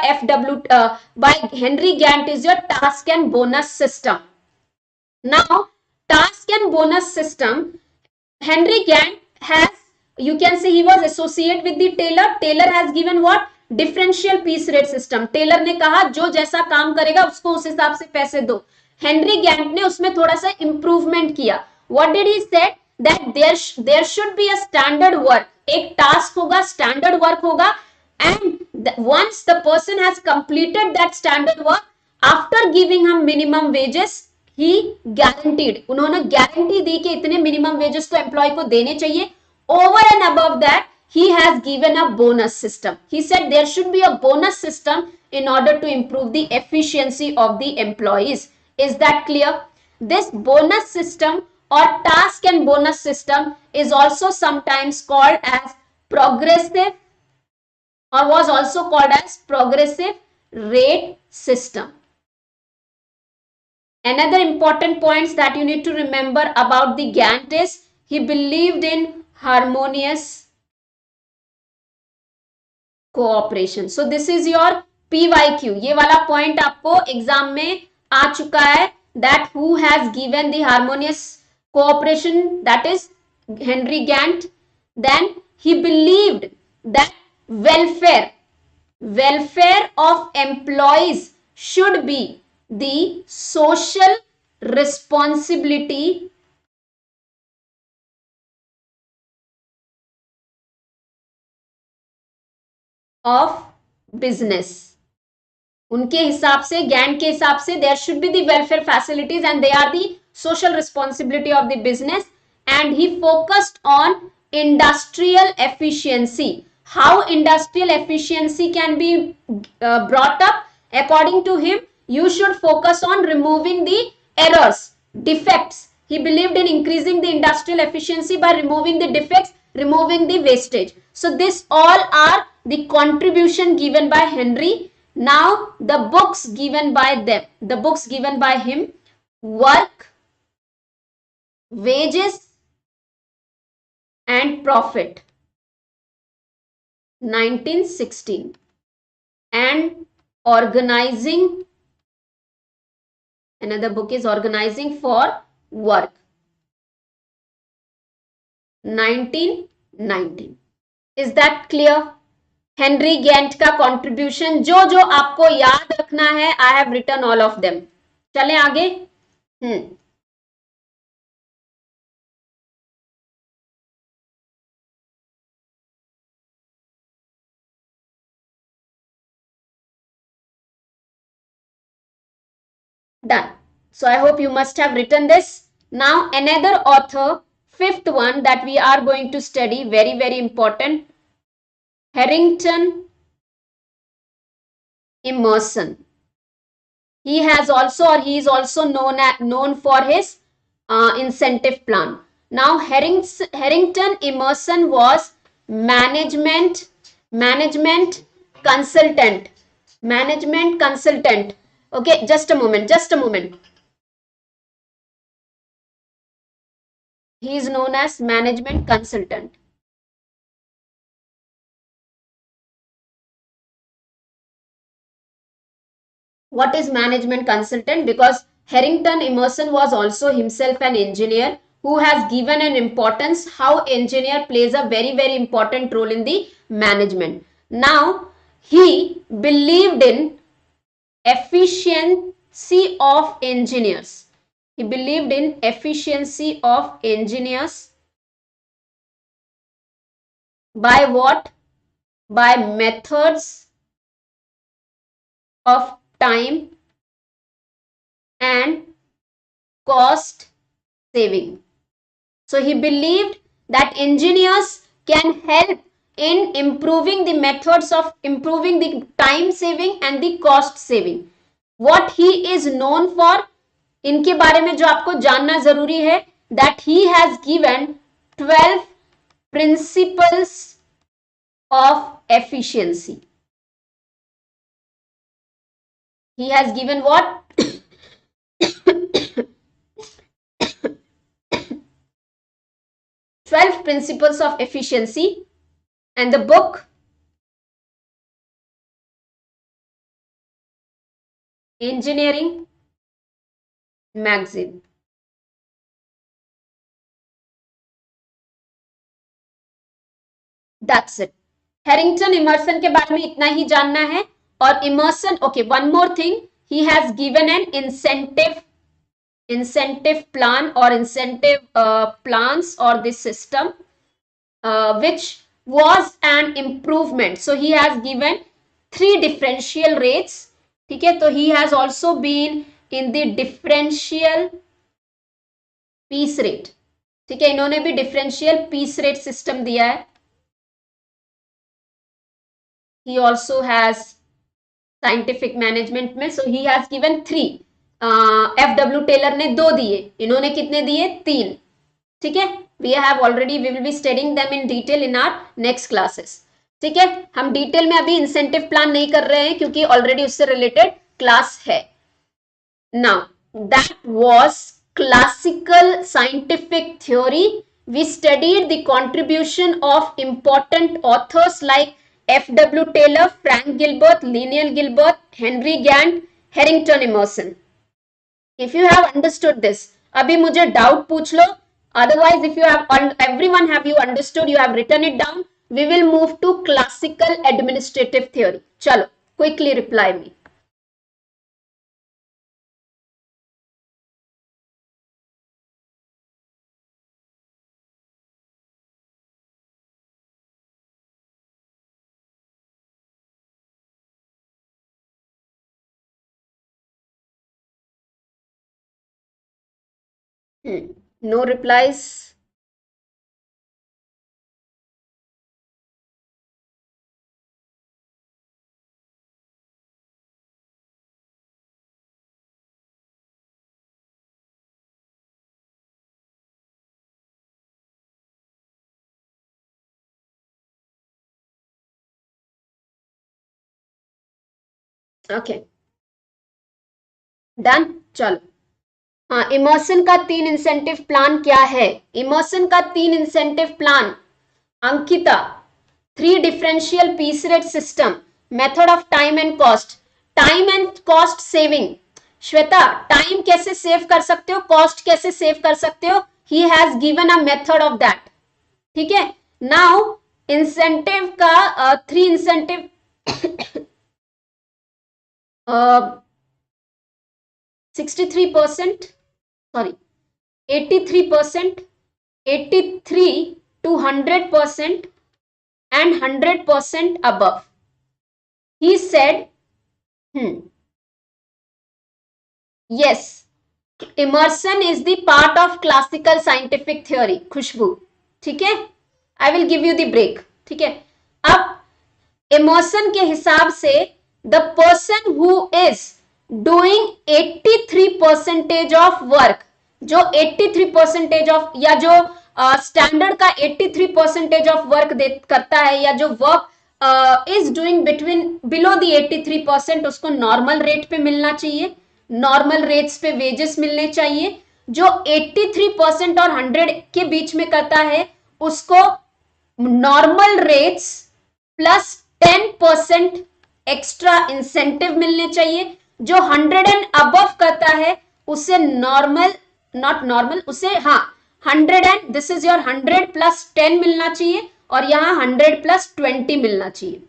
by Henry Gantt is your task and bonus system. Now, task and bonus system, Henry Gantt has, you can say he was associated with the Taylor. Taylor has given what? Differential piece rate system. Taylor ने कहा जो जैसा काम करेगा उसको उस हिसाब से पैसे दो. Henry Gantt ने उसमें थोड़ा सा improvement किया. What did he say? That there should be a standard work. एक task होगा, standard work होगा, and once the person has completed that standard work, after giving him minimum wages, he guaranteed, उन्होंने guarantee दी कि इतने minimum wages तो employ को देने चाहिए. Over and above that, he has given a bonus system. He said there should be a bonus system in order to improve the efficiency of the employees. Is that clear? This bonus system or task and bonus system is also sometimes called as progressive, or was also called as progressive rate system. Another important points that you need to remember about the Gantt is he believed in harmonious cooperation. So this is your PYQ. ये वाला point आपको exam में आ चुका है, that who has given the harmonious cooperation, that is Henry Gantt. Then he believed that welfare of employees should be the social responsibility of business. उनके हिसाब से, Gantt के हिसाब से, there should be the welfare facilities and they are the social responsibility of the business. And he focused on industrial efficiency. How industrial efficiency can be brought up? According to him, you should focus on removing the errors, defects. He believed in increasing the industrial efficiency by removing the defects, removing the wastage. So this all are the contribution given by Henry. Now the books given by them, the books given by him: Work, Wages and Profit, 1916, and Organizing. Another book is Organizing for Work, 1919. Is that clear? Henry Gantt का contribution जो जो आपको याद रखना है, I have written all of them. चले आगे. Done. So I hope you must have written this. Now another author, fifth one that we are going to study, very, very important, Harrington Emerson. He has also, or he is also known for his incentive plan. Now Harrington Emerson was management management consultant. Management consultant. Okay, just a moment, just a moment. He is known as management consultant. What is management consultant? Because Harrington Emerson was also himself an engineer who has given an importance how engineer plays a very, very important role in the management. Now he believed in efficiency of engineers. He believed in efficiency of engineers by what? By methods of time and cost saving. So he believed that engineers can help in improving the methods of improving the time saving and the cost saving. What he is known for, इनके बारे में जो आपको जानना जरूरी है, that he has given 12 principles of efficiency. He has given what? 12 principles of efficiency, and the book Engineering Magazine. That's it. Harrington Emerson के बारे में इतना ही जानना है. और Emerson, okay, one more thing, he has given an incentive plan or incentive plans or this system which was an improvement. So he has given 3 differential rates. ठीक है, तो he has also been in the differential piece rate. ठीक है, इन्होंने भी differential piece rate system दिया है. He also has scientific management में. So he has given 3. FW Taylor ने 2 दिए, इन्होंने कितने दिए? 3. ठीक है, we have already, we will be studying them in detail in our next classes. ठीक है, हम डिटेल में अभी इंसेंटिव प्लान नहीं कर रहे हैं क्योंकि ऑलरेडी उससे रिलेटेड क्लास है. Now that was classical scientific theory. We studied the contribution of important authors like F.W. Taylor, Frank Gilbert, Lineal Gilbert, Henry Gantt, Harrington Emerson. If you have understood this, अभी मुझे doubt पूछ लो. Otherwise, if you have everyone have you understood, you have written it down. We will move to classical administrative theory. चलो, quickly reply me. No replies. Okay. Done. चलो. हाँ, immersion का 3 incentive plan क्या है? Emerson का 3 incentive plan, Ankita, 3 differential piece rate system, method of time and cost. Time and cost saving. Shweta, time कैसे save कर सकते हो, कॉस्ट कैसे सेव कर सकते हो? He has given a method of that. ठीक है, नाउ इंसेंटिव का 3 incentive 63%, sorry, 83%, 83 to 100% and 100% above. He said, yes, Emerson is the part of classical scientific theory, Khushboo, ठीक है। I will give you the break, ठीक है। अब emotion के हिसाब से the person who is doing 83% of work, जो 83% ऑफ या जो स्टैंडर्ड का 83% ऑफ वर्क करता है, या जो work is doing between below the 83%, उसको नॉर्मल रेट पे मिलना चाहिए, नॉर्मल रेट्स पे वेजेस मिलने चाहिए। जो 83% और 100 के बीच में करता है उसको normal rates plus 10% extra incentive मिलने चाहिए। जो 100 एंड अबव करता है उसे नॉर्मल, नॉट नॉर्मल, उसे हाँ 100 and this is your 100 plus 10 मिलना चाहिए, और यहां 100 प्लस 20 मिलना चाहिए,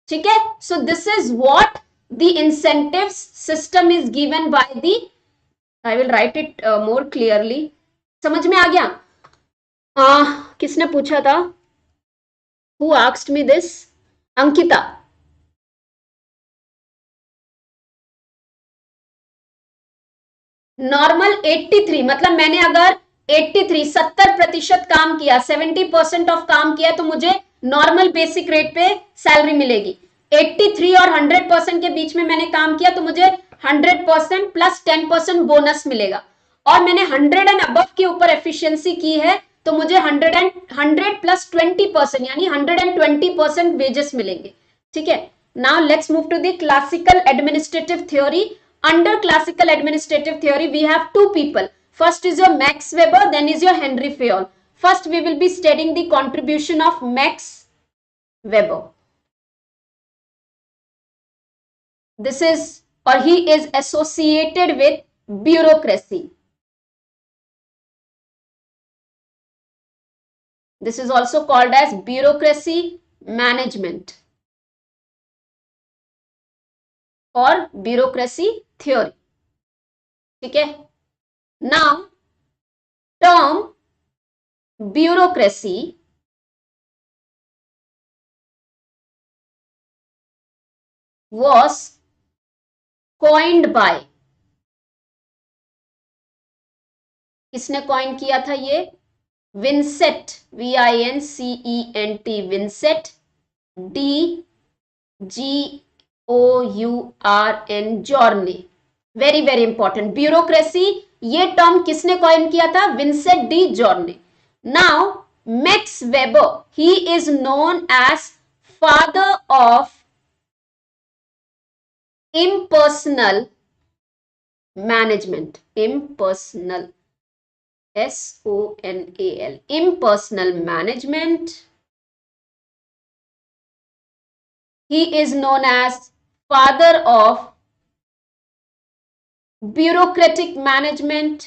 ठीक है। सो this is what the incentive system is given by the, I will write it more clearly. समझ में आ गया? किसने पूछा था? Who asked me this? Ankita. Normal 83, मतलब मैंने अगर 83 70% काम किया, 70% ऑफ काम किया, तो मुझे नॉर्मल बेसिक रेट पे सैलरी मिलेगी। 83 और 100% के बीच में मैंने काम किया तो मुझे 100% प्लस 10% बोनस मिलेगा। और मैंने 100 एंड अबव के ऊपर एफिशिएंसी की है तो मुझे 100 प्लस 20% यानी 120% वेजेस मिलेंगे, ठीक है। Now let's move to the classical administrative theory. Under classical administrative theory, we have two people. First is your Max Weber, then is your Henry Fayol. First, we will be studying the contribution of Max Weber. This is, or he is associated with bureaucracy. This is also called as bureaucracy management or bureaucracy theory. ठीक है। Now, term bureaucracy was coined by, किसने coin किया था ये? Vincent, VINCENT, Vincent, DGOURN, जॉर्ने। Very very important. Bureaucracy, ये term किसने coin किया था? Vincent D जॉर्ने। Now max weber, he is known as father of impersonal management, impersonal, SONAL, impersonal management. He is known as father of bureaucratic management.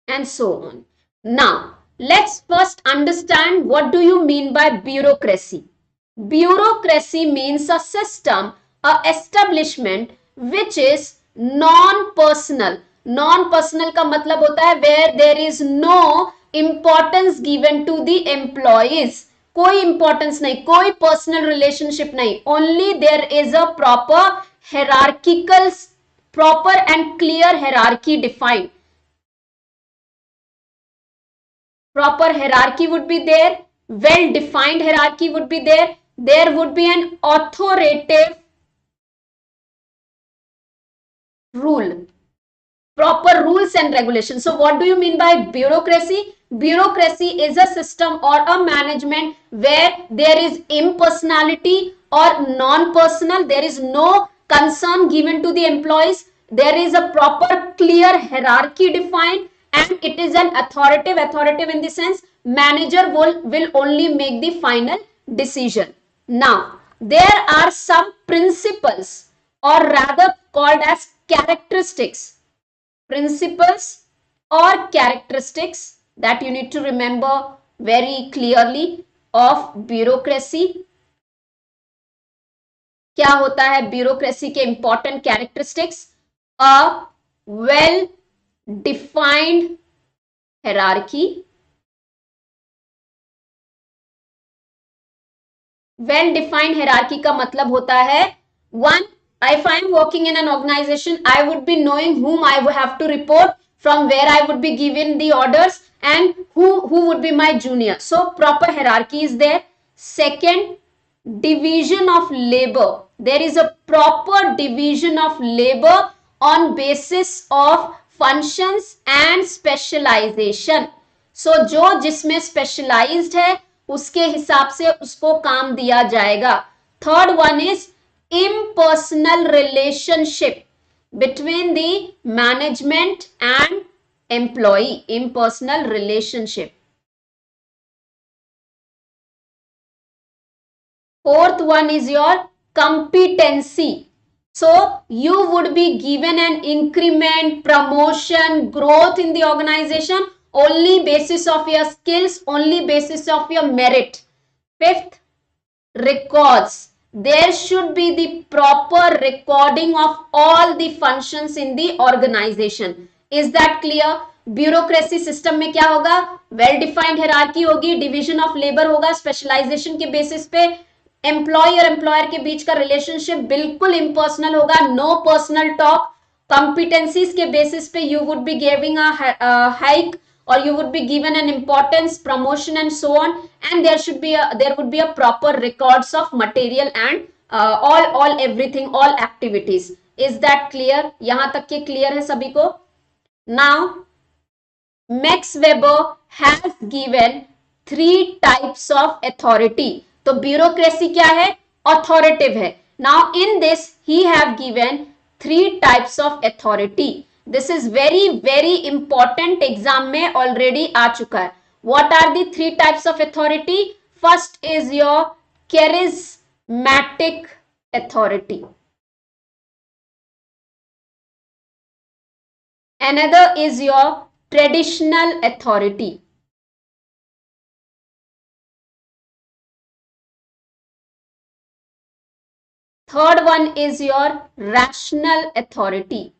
And so on. Now, let's first understand what do you mean by bureaucracy. Bureaucracy means a system, a establishment which is non-personal. Non-personal का मतलब होता है where there is no importance given to the employees. कोई importance नहीं, कोई personal relationship नहीं. Only there is a proper hierarchical, proper and clear hierarchy defined. Proper hierarchy would be there, well defined hierarchy would be there, there would be an authoritative rule, proper rules and regulations. So what do you mean by bureaucracy? Bureaucracy is a system or a management where there is impersonality or non-personal, there is no concern given to the employees, there is a proper clear hierarchy defined, and it is an authoritative in the sense manager will only make the final decision. Now, there are some principles or rather called as characteristics, principles or characteristics that you need to remember very clearly of bureaucracy. क्या होता है bureaucracy के important characteristics? A well defined hierarchy, well defined hierarchy का मतलब होता है, one, if I am working in an organization, I would be knowing whom I would have to report, from where I would be given the orders, and who would be my junior. So proper hierarchy is there. Second, division of labor. There is a proper division of labor on basis of functions and specialization. So जो जिसमें specialised है उसके हिसाब से उसको काम दिया जाएगा. Third one is impersonal relationship between the management and employee. Impersonal relationship. Fourth one is your competency. So you would be given an increment, promotion, growth in the organization only basis of your skills, only basis of your merit. Fifth, records. There should be the proper recording of all the functions in the organization. Is that clear? Bureaucracy system में क्या होगा, well defined hierarchy होगी, division of labour होगा, specialisation के basis पे employ और employer के बीच का रिलेशनशिप बिल्कुल इम्पर्सनल होगा, नो पर्सनल टॉक. Competencies के basis पे you would be giving a hike, or you would be given an importance, promotion and so on, and there would be a proper records of material and all everything, all activities. Is that clear? यहाँ तक के clear है सभी को? Now Max Weber has given 3 types of authority. तो bureaucracy क्या है? Authoritative है. Now in this he have given 3 types of authority. This is very important, exam में already आ चुका है. What are the 3 types of authority? First is your charismatic authority. Another is your traditional authority. Third one is your rational authority.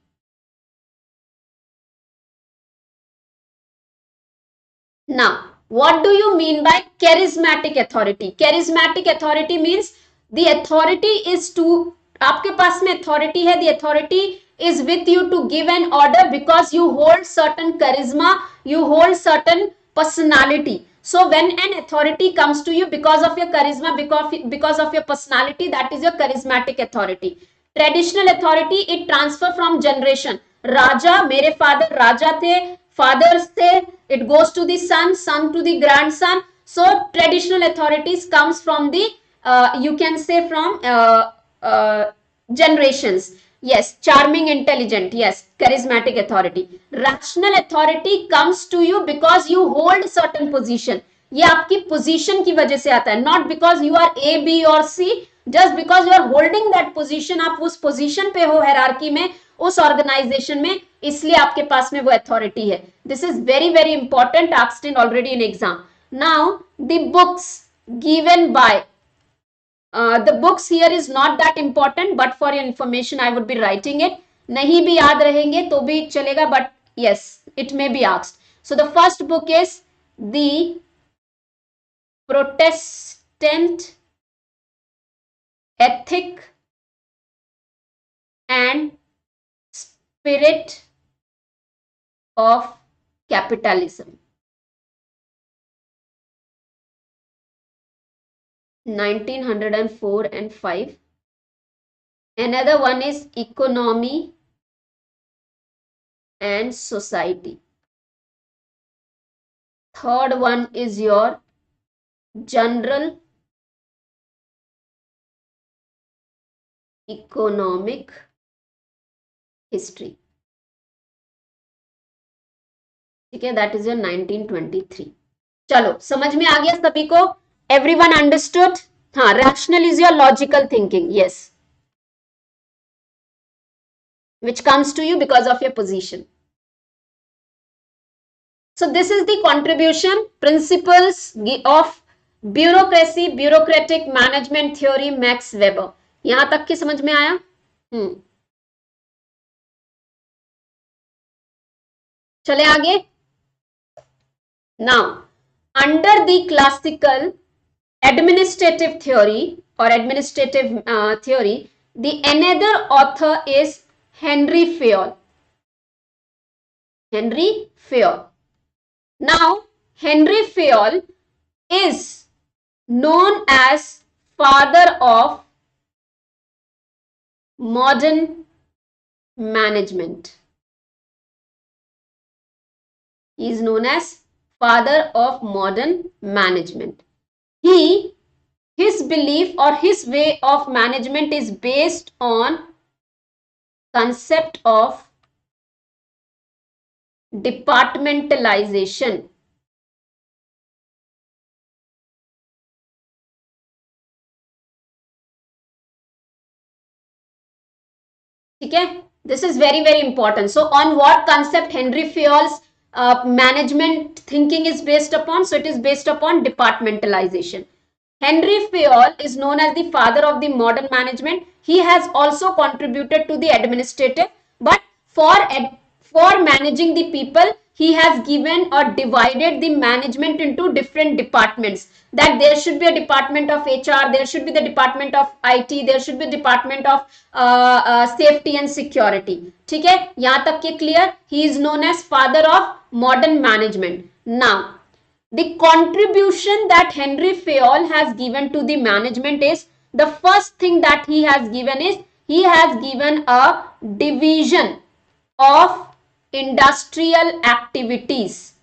Now, what do you mean by charismatic authority? Charismatic authority means the authority is to, आपके पास में authority है, the authority is with you to give an order because you hold certain charisma, you hold certain personality. So when an authority comes to you because of your charisma, because of your personality, that is your charismatic authority. Traditional authority, it transfer from generation. राजा, मेरे father राजा थे, fathers थे, it goes to the son, son to the grandson. So traditional authorities comes from the you can say from generations. Yes, charming, intelligent. Yes, charismatic authority. Rational authority comes to you because you hold certain position. ये आपकी position की वजह से आता है, not because you are A B और C, just because you are holding that position. आप उस पोजीशन पे हो हायरार्की में, उस ऑर्गेनाइजेशन में, इसलिए आपके पास में वो अथॉरिटी है. This is very important, asked in already in exam. Now the books given by, the books here is not that important, but for your information I would be writing it. नहीं भी याद रहेंगे तो भी चलेगा, but yes, it may be asked. So the first book is the Protestant Ethic and Spirit of Capitalism, 1904 and 5. Another one is Economy and Society. Third one is your General Economic History. ठीक है, that is your 1923. चलो, समझ में आ गया सभी को? Everyone understood? हाँ, rational is your logical thinking. Yes, which comes to you because of your position. So this is the contribution, principles of bureaucracy, bureaucratic management theory, Max Weber. यहां तक की समझ में आया? चले आगे. Now, under the classical administrative theory or administrative theory, the another author is Henry Fayol. Henry Fayol. Now, Henry Fayol is known as father of modern management. He is known as father of modern management. His belief or his way of management is based on concept of departmentalization. Okay, this is very important. So on what concept Henry Fayol's management thinking is based upon? So it is based upon departmentalization. Henry Fayol is known as the father of the modern management. He has also contributed to the administrative, but for managing the people, he has given or divided the management into different departments. That there should be a department of HR, there should be the department of IT, there should be a department of safety and security. ठीक है, यहाँ तक के clear? He is known as father of modern management. Now, the contribution that Henry Fayol has given to the management is, the first thing that he has given is, he has given a division of industrial activities.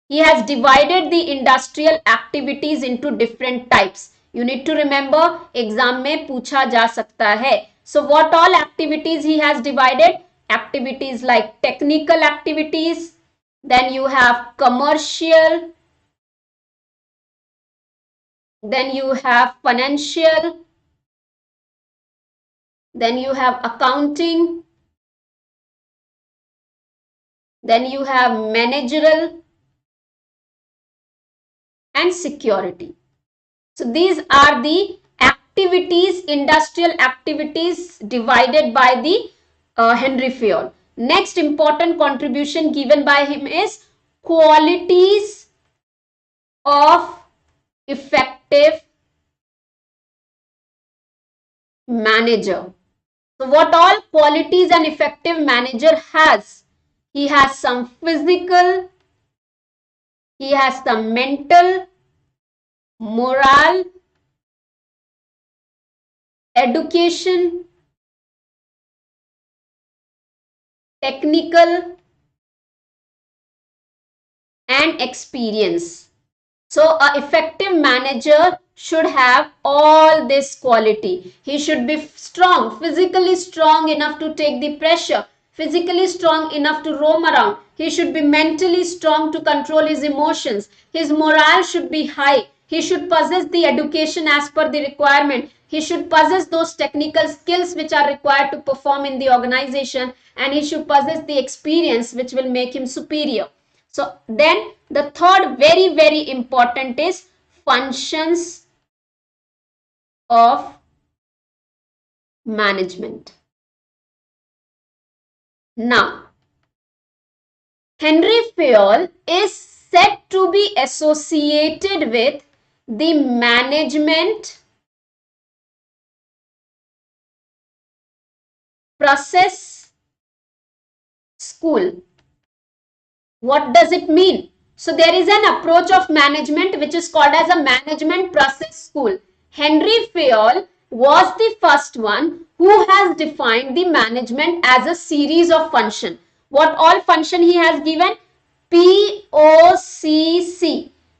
He has divided the industrial activities into different types. You need to remember, exam में पूछा जा सकता है. So what all activities he has divided? Activities like technical activities, then you have commercial, then you have financial, then you have accounting, then you have managerial and security. So these are the activities, industrial activities divided by the Henry Fayol. Next important contribution given by him is qualities of effective manager. So what all qualities an effective manager has? He has some physical, he has some mental, moral, education, technical, and experience. So an effective manager should have all this quality. He should be strong, physically strong enough to take the pressure, physically strong enough to roam around. He should be mentally strong to control his emotions. His morale should be high. He should possess the education as per the requirement. He should possess those technical skills which are required to perform in the organization, and he should possess the experience which will make him superior. So then the third very important is functions of management. Now, Henry Fayol is said to be associated with the management process school. What does it mean? So there is an approach of management which is called as a management process school. Henry Fayol was the first one who has defined the management as a series of function. What all function he has given? POCC.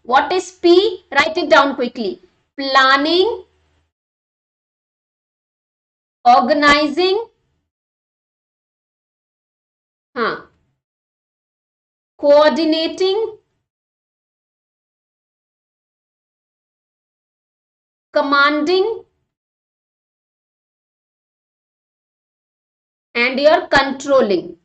What is P? Write it down quickly. Planning, organizing, coordinating, commanding, and your controlling.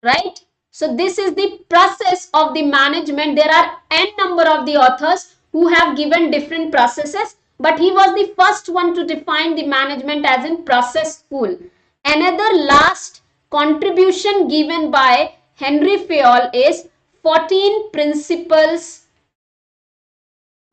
Right? So this is the process of the management. There are n number of the authors who have given different processes, but he was the first one to define the management as in process school. Another last contribution given by Henry Fayol is 14 principles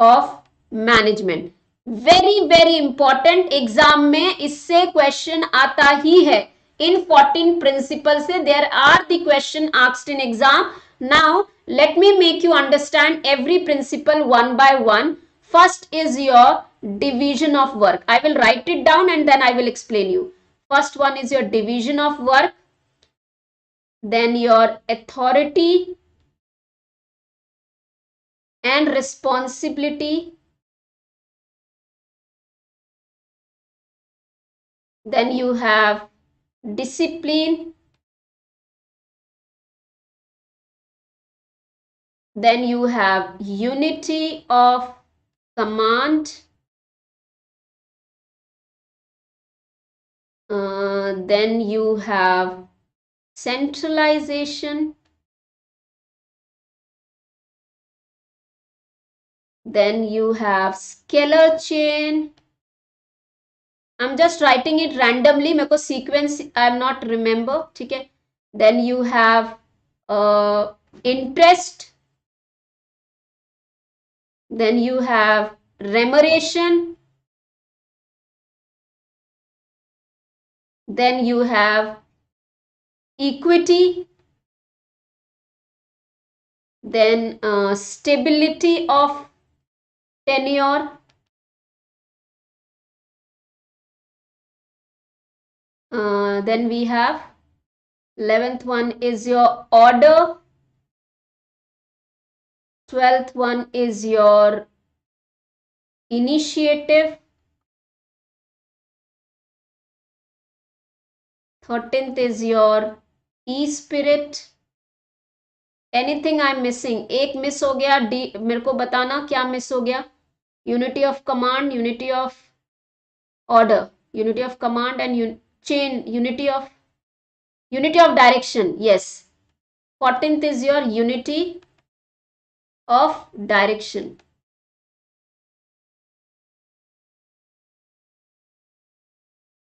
of management. very important, exam में इससे question आता ही है. इन 14 principles से there are the question asked in exam. Now let me make you understand every principle one by one. First is your division of work. I will write it down and then I will explain you. First one is your division of work, then your authority and responsibility, then you have discipline, then you have unity of command, then you have centralization, then you have scalar chain. I'm just writing it randomly, मेरे को sequence I'm not remember, ठीक है. Then you have interest, then you have remuneration, then you have equity, then stability of tenure, then we have 11th one is your order, 12th one is your initiative, 13th is your e-spirit. Anything I'm missing? एक miss हो गया, D मेरे को बताना क्या miss हो गया. Unity of command, unity of order, unity of command and chain, unity of direction. Yes, 14th is your unity of direction.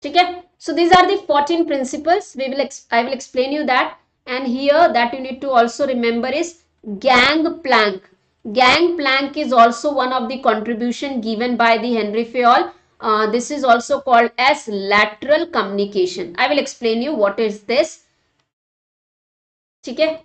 ठीक है. So these are the 14 principles. I will explain you that. And here that you need to also remember is gangplank. Gangplank is also one of the contribution given by the Henry Fayol. This is also called as lateral communication. I will explain you what is this. ठीक है.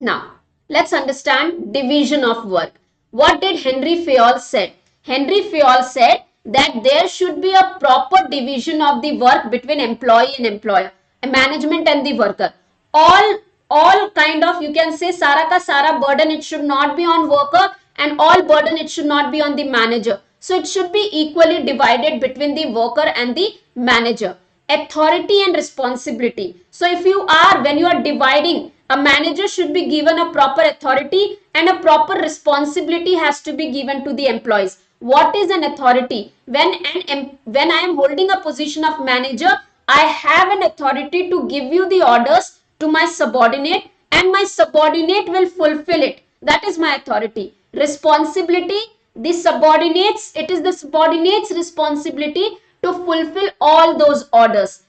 Now let's understand division of work. What did Henry Fayol said? Henry Fayol said that there should be a proper division of the work between employee and employer, management and the worker. All kind of, you can say, सारा का सारा burden, it should not be on worker, and all burden it should not be on the manager. So it should be equally divided between the worker and the manager. Authority and responsibility. So if you are, when you are dividing, a manager should be given a proper authority and a proper responsibility has to be given to the employees. What is an authority? When I am holding a position of manager, I have an authority to give you the orders to my subordinate and my subordinate will fulfill it. That is my authority. Responsibility, the subordinates, it is the subordinate's responsibility to fulfill all those orders.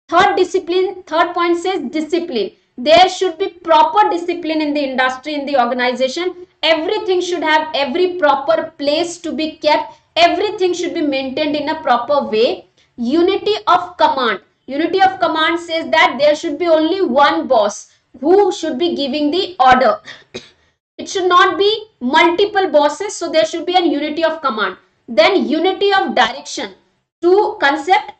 Third point says discipline. There should be proper discipline in the industry, in the organization. Everything should have every proper place to be kept. Everything should be maintained in a proper way. Unity of command. Unity of command says that there should be only one boss who should be giving the order. It should not be multiple bosses, so there should be a unity of command. Then unity of direction. Two concept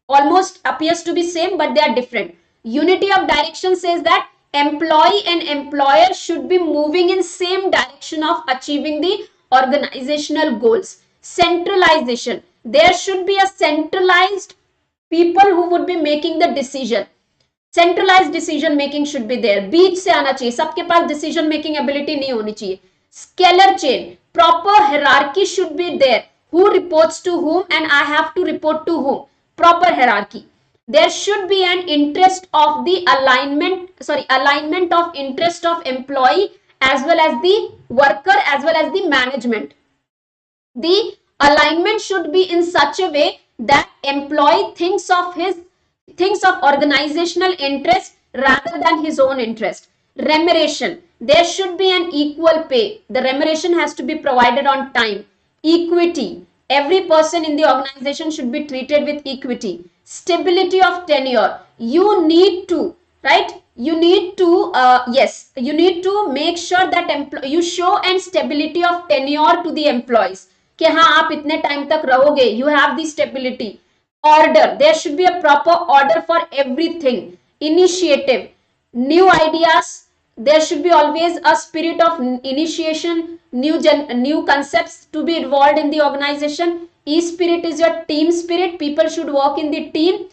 almost appears to be same, but they are different. Unity of direction says that employee and employer should be moving in same direction of achieving the organizational goals. Centralization. There should be a centralized people who would be making the decision. Centralized decision making should be there. बीच से आना चाहिए. सबके पास decision making ability नहीं होनी चाहिए. Scalar chain. Proper hierarchy should be there. Who reports to whom and I have to report to whom. Proper hierarchy. There should be an interest of the alignment of interest of employee as well as the worker as well as the management. The alignment should be in such a way that employee thinks of organizational interest rather than his own interest. Remuneration. there should be an equal pay, the remuneration has to be provided on time, equity, every person in the organization should be treated with equity, stability of tenure, you need to, right, you need to yes, you need to make sure that you show and stability of tenure to the employees कि हाँ आप इतने time तक रहोगे, you have the stability, order, there should be a proper order for everything, initiative, new ideas, there should be always a spirit of initiation, new concepts to be involved in the organization, e spirit is your team spirit, people should work in the team.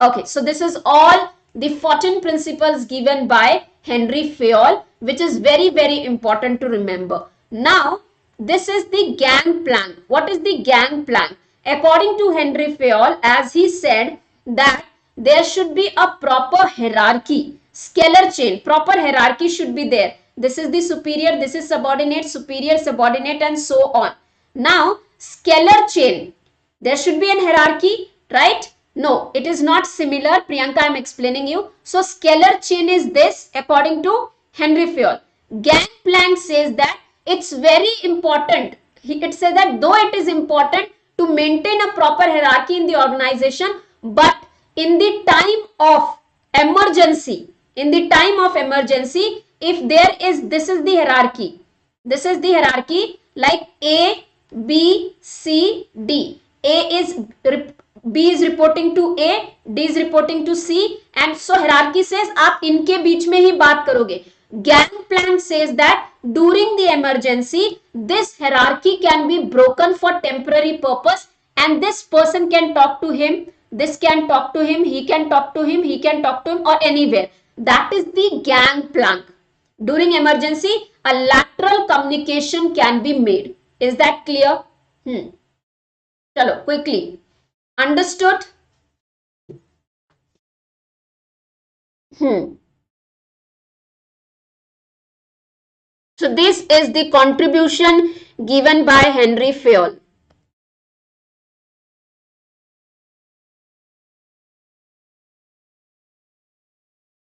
Okay, so this is all the 14 principles given by Henry Fayol, which is very, very important to remember. Now, this is the gang plank. What is the gang plank? According to Henry Fayol, as he said that there should be a proper hierarchy, scalar chain, proper hierarchy should be there. This is the superior, this is subordinate, superior, subordinate, and so on. Now, scalar chain, there should be an hierarchy, right? No, it is not similar. Priyanka, I am explaining you. So, scalar chain is this according to Henry Fayol. Gangplank says that it's very important. It says that though it is important to maintain a proper hierarchy in the organization, but in the time of emergency, if there is, this is the hierarchy. This is the hierarchy like A, B, C, D. B is reporting to A, D is reporting to C, and so hierarchy says आप इनके बीच में ही बात करोगे. Gangplank says that during the emergency, this hierarchy can be broken for temporary purpose, and this person can talk to him, this can talk to him, he can talk to him, he can talk to him, or anywhere. That is the gangplank. During emergency, a lateral communication can be made. Is that clear? Chalo, quickly. Understood? So this is the contribution given by Henry Fayol.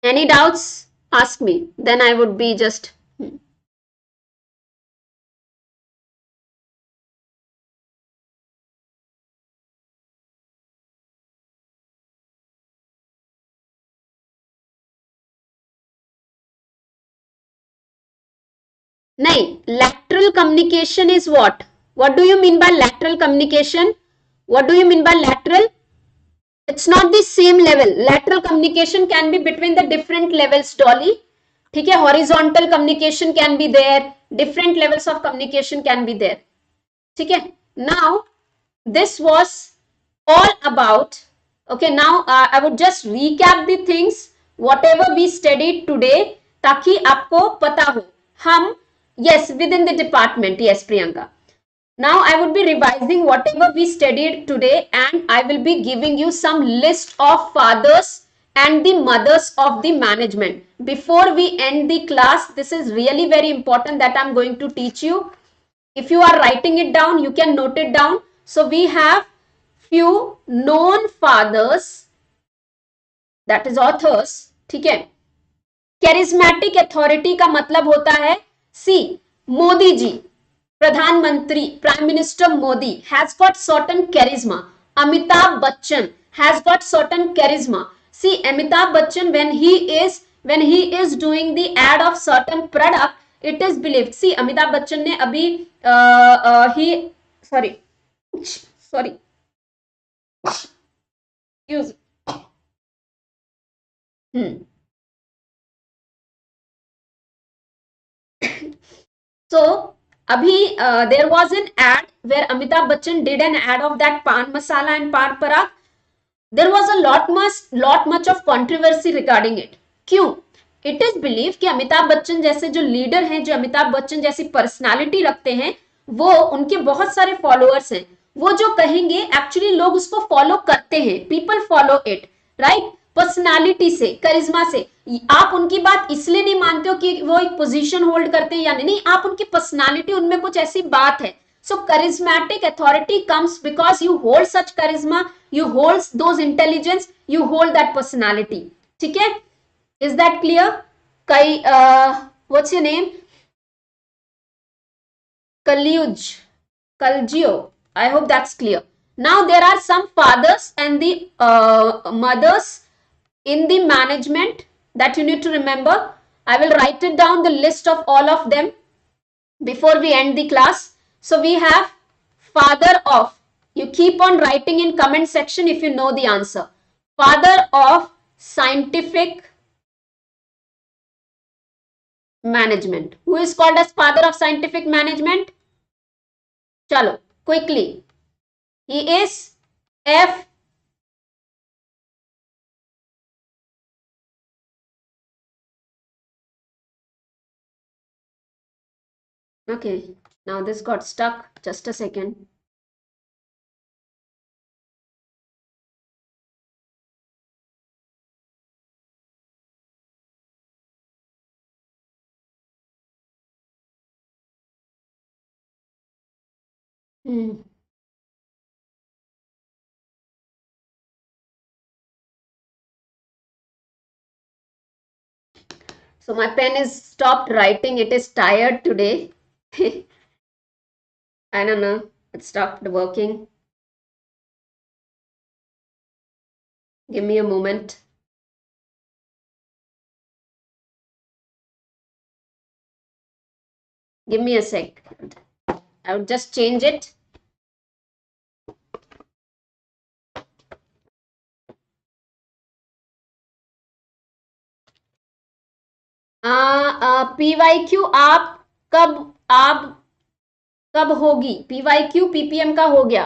Any doubts? Ask me. Then I would be just... No, lateral communication is what? What do you mean by lateral communication? What do you mean by lateral? It's not the same level. Lateral communication can be between the different levels, Dolly. ठीक है, horizontal communication can be there. Different levels of communication can be there. ठीक है. Now, this was all about. Okay, now I would just recap the things whatever we studied today ताकि आपको पता हो. हम yes, within the department. Yes, Priyanka. Now I would be revising whatever we studied today, and I will be giving you some list of fathers and the mothers of the management. Before we end the class, this is really very important that I'm going to teach you. If you are writing it down, you can note it down. So we have few known fathers, that is authors. ठीक है. Charismatic authority का मतलब होता है, see, Modi ji, प्रधानमंत्री, Prime Minister Modi has got certain charisma. Amitabh Bachchan has got certain charisma. See, Amitabh Bachchan, when he is doing the ad of certain product, it is believed. See, Amitabh Bachchan ने अभी sorry use So, abhi there was an ad where Amitabh Bachchan did an ad of that pan masala and pan parak. There was a lot much of controversy regarding it. क्यों? It is believed कि अमिताभ बच्चन जैसे जो leader हैं, जो अमिताभ बच्चन जैसी personality रखते हैं, वो उनके बहुत सारे फॉलोअर्स हैं. वो जो कहेंगे एक्चुअली लोग उसको फॉलो करते हैं. People follow it, right? Personality से, करिश्मा से. आप उनकी बात इसलिए नहीं मानते हो कि वो एक पोजीशन होल्ड करते हैं या नहीं, आप उनकी पर्सनालिटी, उनमें कुछ ऐसी बात है. So charismatic authority comes because you hold such charisma, you hold those intelligence, you hold that personality. ठीक है? Is that clear? What's your name? Kalyuj. Kaljio. I hope that's clear. Now there are some fathers and the mothers in the management that you need to remember. I will write it down the list of all of them before we end the class. So we have father of. You keep on writing in comment section if you know the answer. Father of scientific management. Who is called as father of scientific management? Chalo, quickly. He is F. Okay, now this got stuck. Just a second. Hmm. So my pen is stopped writing. It is tired today. I don't know. It stopped working. Give me a moment. Give me a sec. I would just change it. PYQ आप कब होगी? PYQ PPM का हो गया.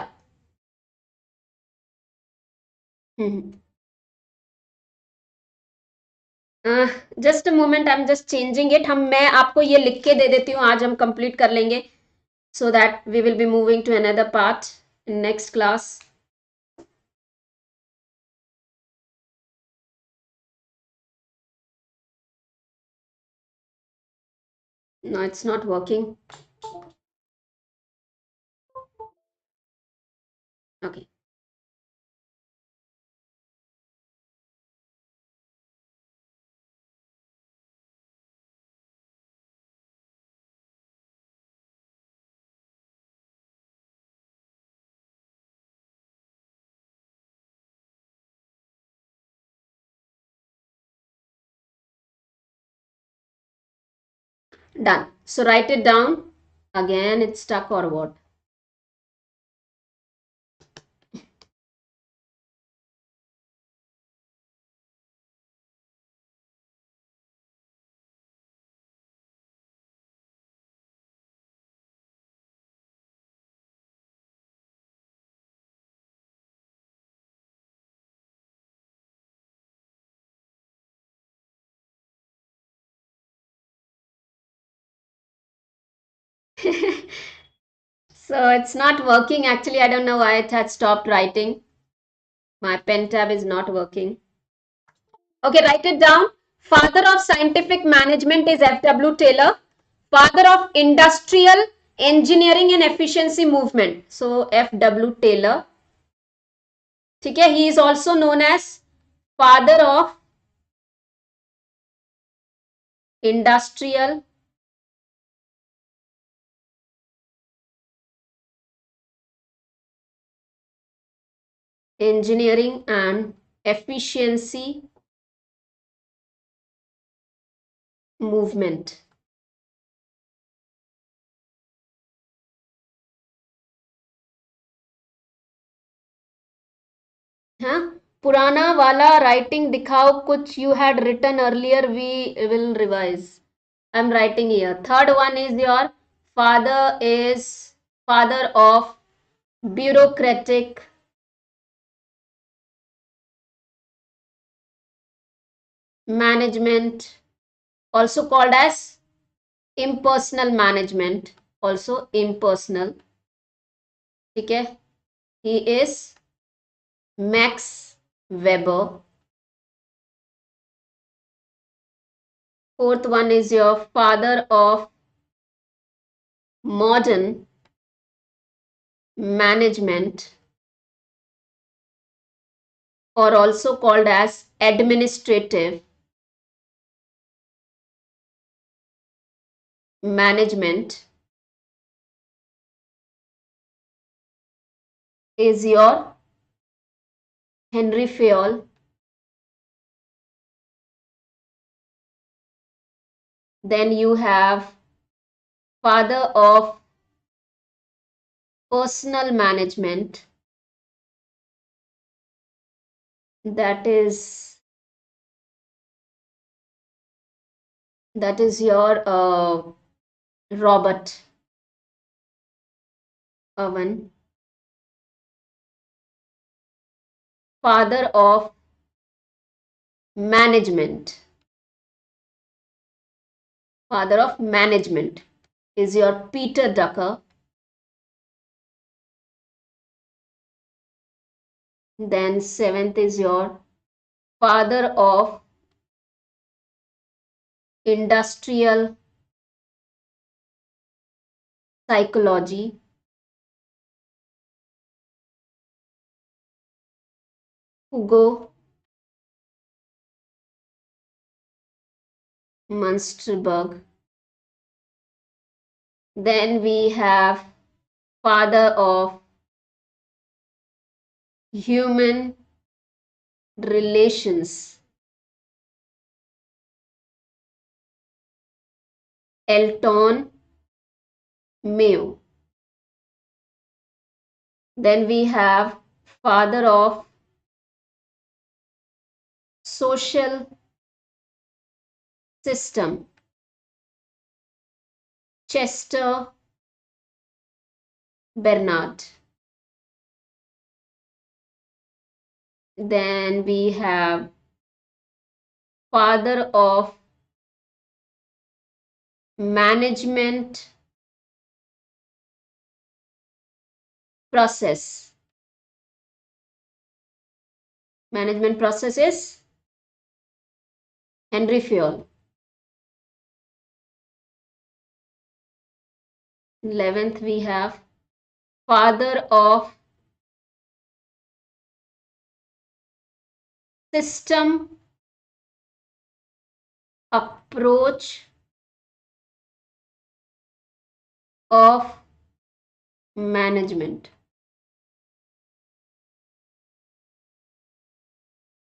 Just a moment, I am just changing it. मैं आपको ये लिख के दे देती हूँ, आज हम कंप्लीट कर लेंगे, so that we will be moving to another part in next class. No, it's not working. Okay. Done. So write it down. Again, it's stuck or what? So it's not working. Actually, I don't know why it had stopped writing. My pen tab is not working. Okay, write it down. Father of scientific management is F.W. Taylor. Father of industrial engineering and efficiency movement. So F.W. Taylor. ठीक है, he is also known as father of industrial engineering and efficiency movement. हाँ, पुराना वाला writing दिखाओ कुछ. You had written earlier, we will revise. I am writing here. Third one is your father of bureaucratic management, also called as impersonal management, also impersonal. ठीक है, he is Max Weber. Fourth one is your father of modern management, or also called as administrative management is your Henry Fayol. Then you have father of personal management, that is your Robert Owen. Father of management, is your Peter Drucker. Then seventh is your father of industrial psychology, Hugo Munsterberg. Then we have father of human relations, Elton Mayo. Then we have father of social system, Chester Bernard. Then we have father of management process. Management process is Henry Fayol. 11th we have father of system approach of management.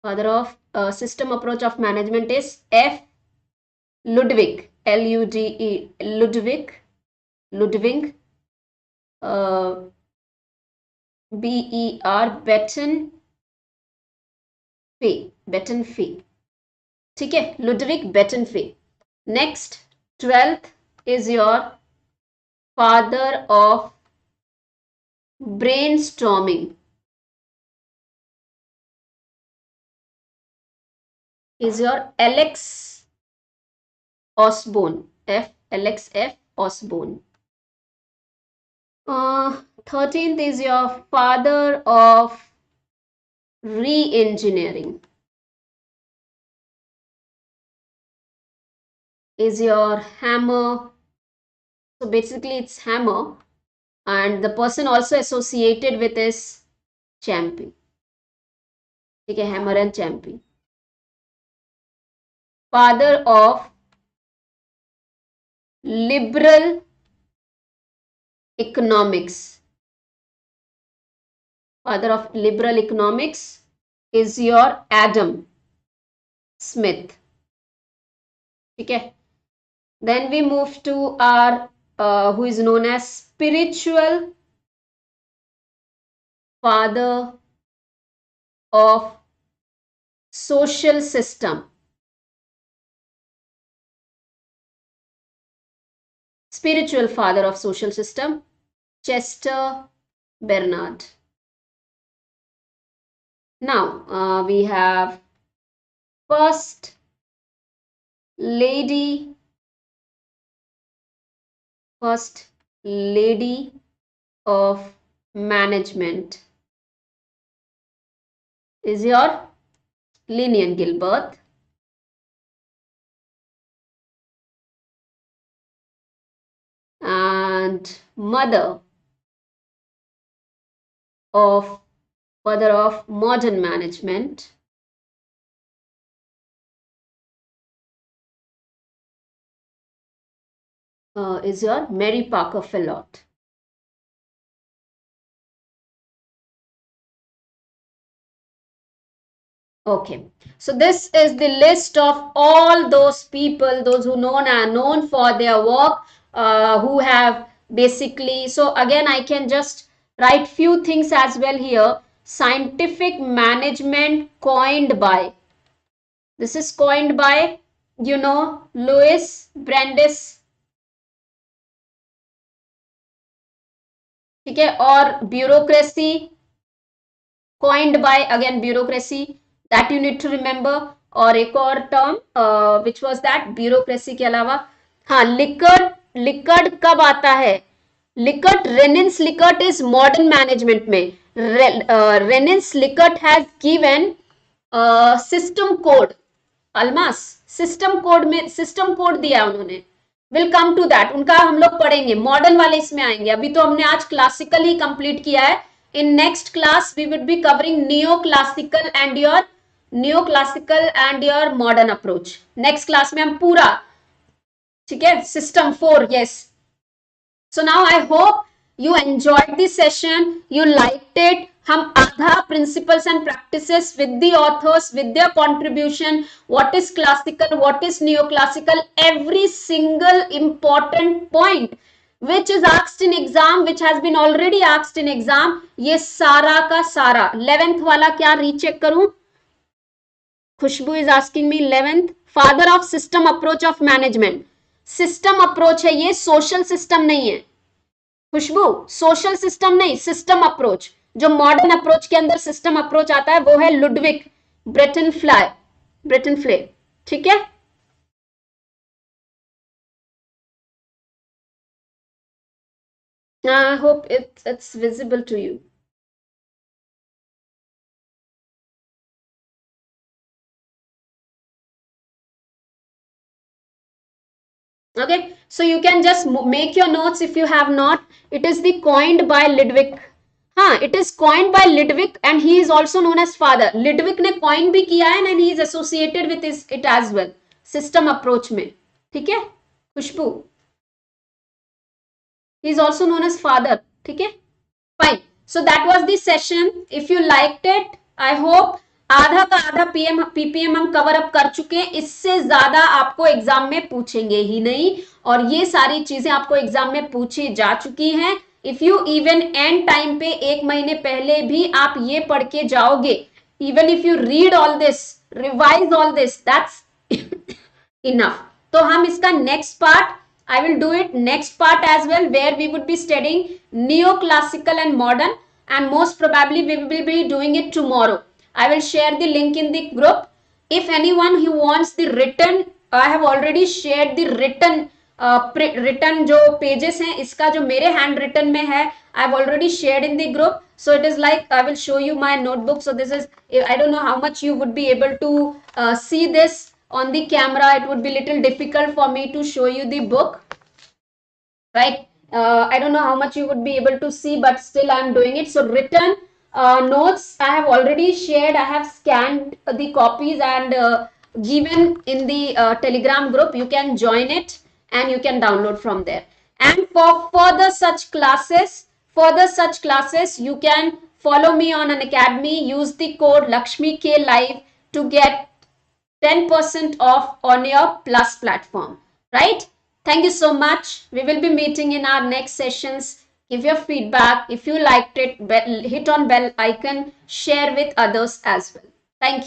Father of system approach of management is F. Ludwig, L-U-D-E, Ludwig, B-E-R, Bertalanffy. ठीक है, Ludwig Bertalanffy. Next, 12th is your father of brainstorming, is your Alex Osborne, F Osborne. 13th is your father of re-engineering, is your Hammer. So basically it's Hammer, and the person also associated with is Champy. ठीक है, Hammer and Champy. Father of liberal economics. Father of liberal economics is your Adam Smith. Okay. Then we move to our who is known as spiritual father of social system. Spiritual father of social system, Chester Bernard. Now we have first lady of management is your Lillian Gilbert. And mother of modern management is your Mary Parker Philot. Okay, so this is the list of all those people, those who are known for their work, who have basically. So again, I can just write few things as well here. Scientific management coined by. This is coined by, Louis Brandeis. ठीक है, और bureaucracy coined by again bureaucracy, that you need to remember. और एक और term which was that bureaucracy के अलावा, हाँ, लिकर्ड कब आता है? Likert, Rensis Likert is modern management में. Rensis Likert has given system code. अलमास सिस्टम कोड में सिस्टम कोड दिया उन्होंने. विल कम टू दैट, उनका हम लोग पढ़ेंगे, मॉडर्न वाले इसमें आएंगे. अभी तो हमने आज क्लासिकल ही कंप्लीट किया है. In next class we would be covering neoclassical and your modern approach. Next class में हम पूरा, ठीक है, system 4. Yes. So now I hope you enjoyed the session, you liked it. हम आधा principles and practices with the authors, with their contribution, what is classical, what is neoclassical, every single important point which is asked in exam, which has been already asked in exam, ये सारा का सारा. 11th वाला क्या recheck करूं? खुशबू is asking me 11th, father of system approach of management. System approach है ये, social system नहीं है. खुशबू, सोशल सिस्टम नहीं, सिस्टम अप्रोच. जो मॉडर्न अप्रोच के अंदर सिस्टम अप्रोच आता है वो है लुडविग ब्रेटन फ्ले. ठीक है, I hope it's visible to you. Okay, so you can just make your notes if you have not. It is the coined by Ludwig. हाँ, it is coined by Ludwig and he is also known as father. Ludwig ने coin भी किया है and he is associated with it as well. System approach में, ठीक है, खुशबू. He is also known as father. ठीक है, fine. So that was the session. If you liked it, I hope आधा का आधा पीपीएम हम कवर अप कर चुके हैं. इससे ज्यादा आपको एग्जाम में पूछेंगे ही नहीं, और ये सारी चीजें आपको एग्जाम में पूछी जा चुकी हैं. If you even and time पे 1 महीने पहले भी आप ये पढ़ के जाओगे, even if you read all this, revise all this, that's enough. तो हम इसका next part, I will do it next part as well, where we would be studying neoclassical and modern, and most probably we will be doing it tomorrow. I will share the link in the group. If anyone who wants the written, I have already shared the written जो pages हैं, इसका जो मेरे hand written में है, I have already shared in the group. So it is like I will show you my notebook. So this is, I don't know how much you would be able to see this on the camera. It would be little difficult for me to show you the book, right? I don't know how much you would be able to see, but still I am doing it. So written notes I have already shared. I have scanned the copies and given in the Telegram group. You can join it and you can download from there. And for further such classes, you can follow me on Unacademy. Use the code Lakshmi K Live to get 10% off on your Plus platform, right? Thank you so much. We will be meeting in our next sessions. Give your feedback. If you liked it, hit on bell icon, share with others as well. Thank you.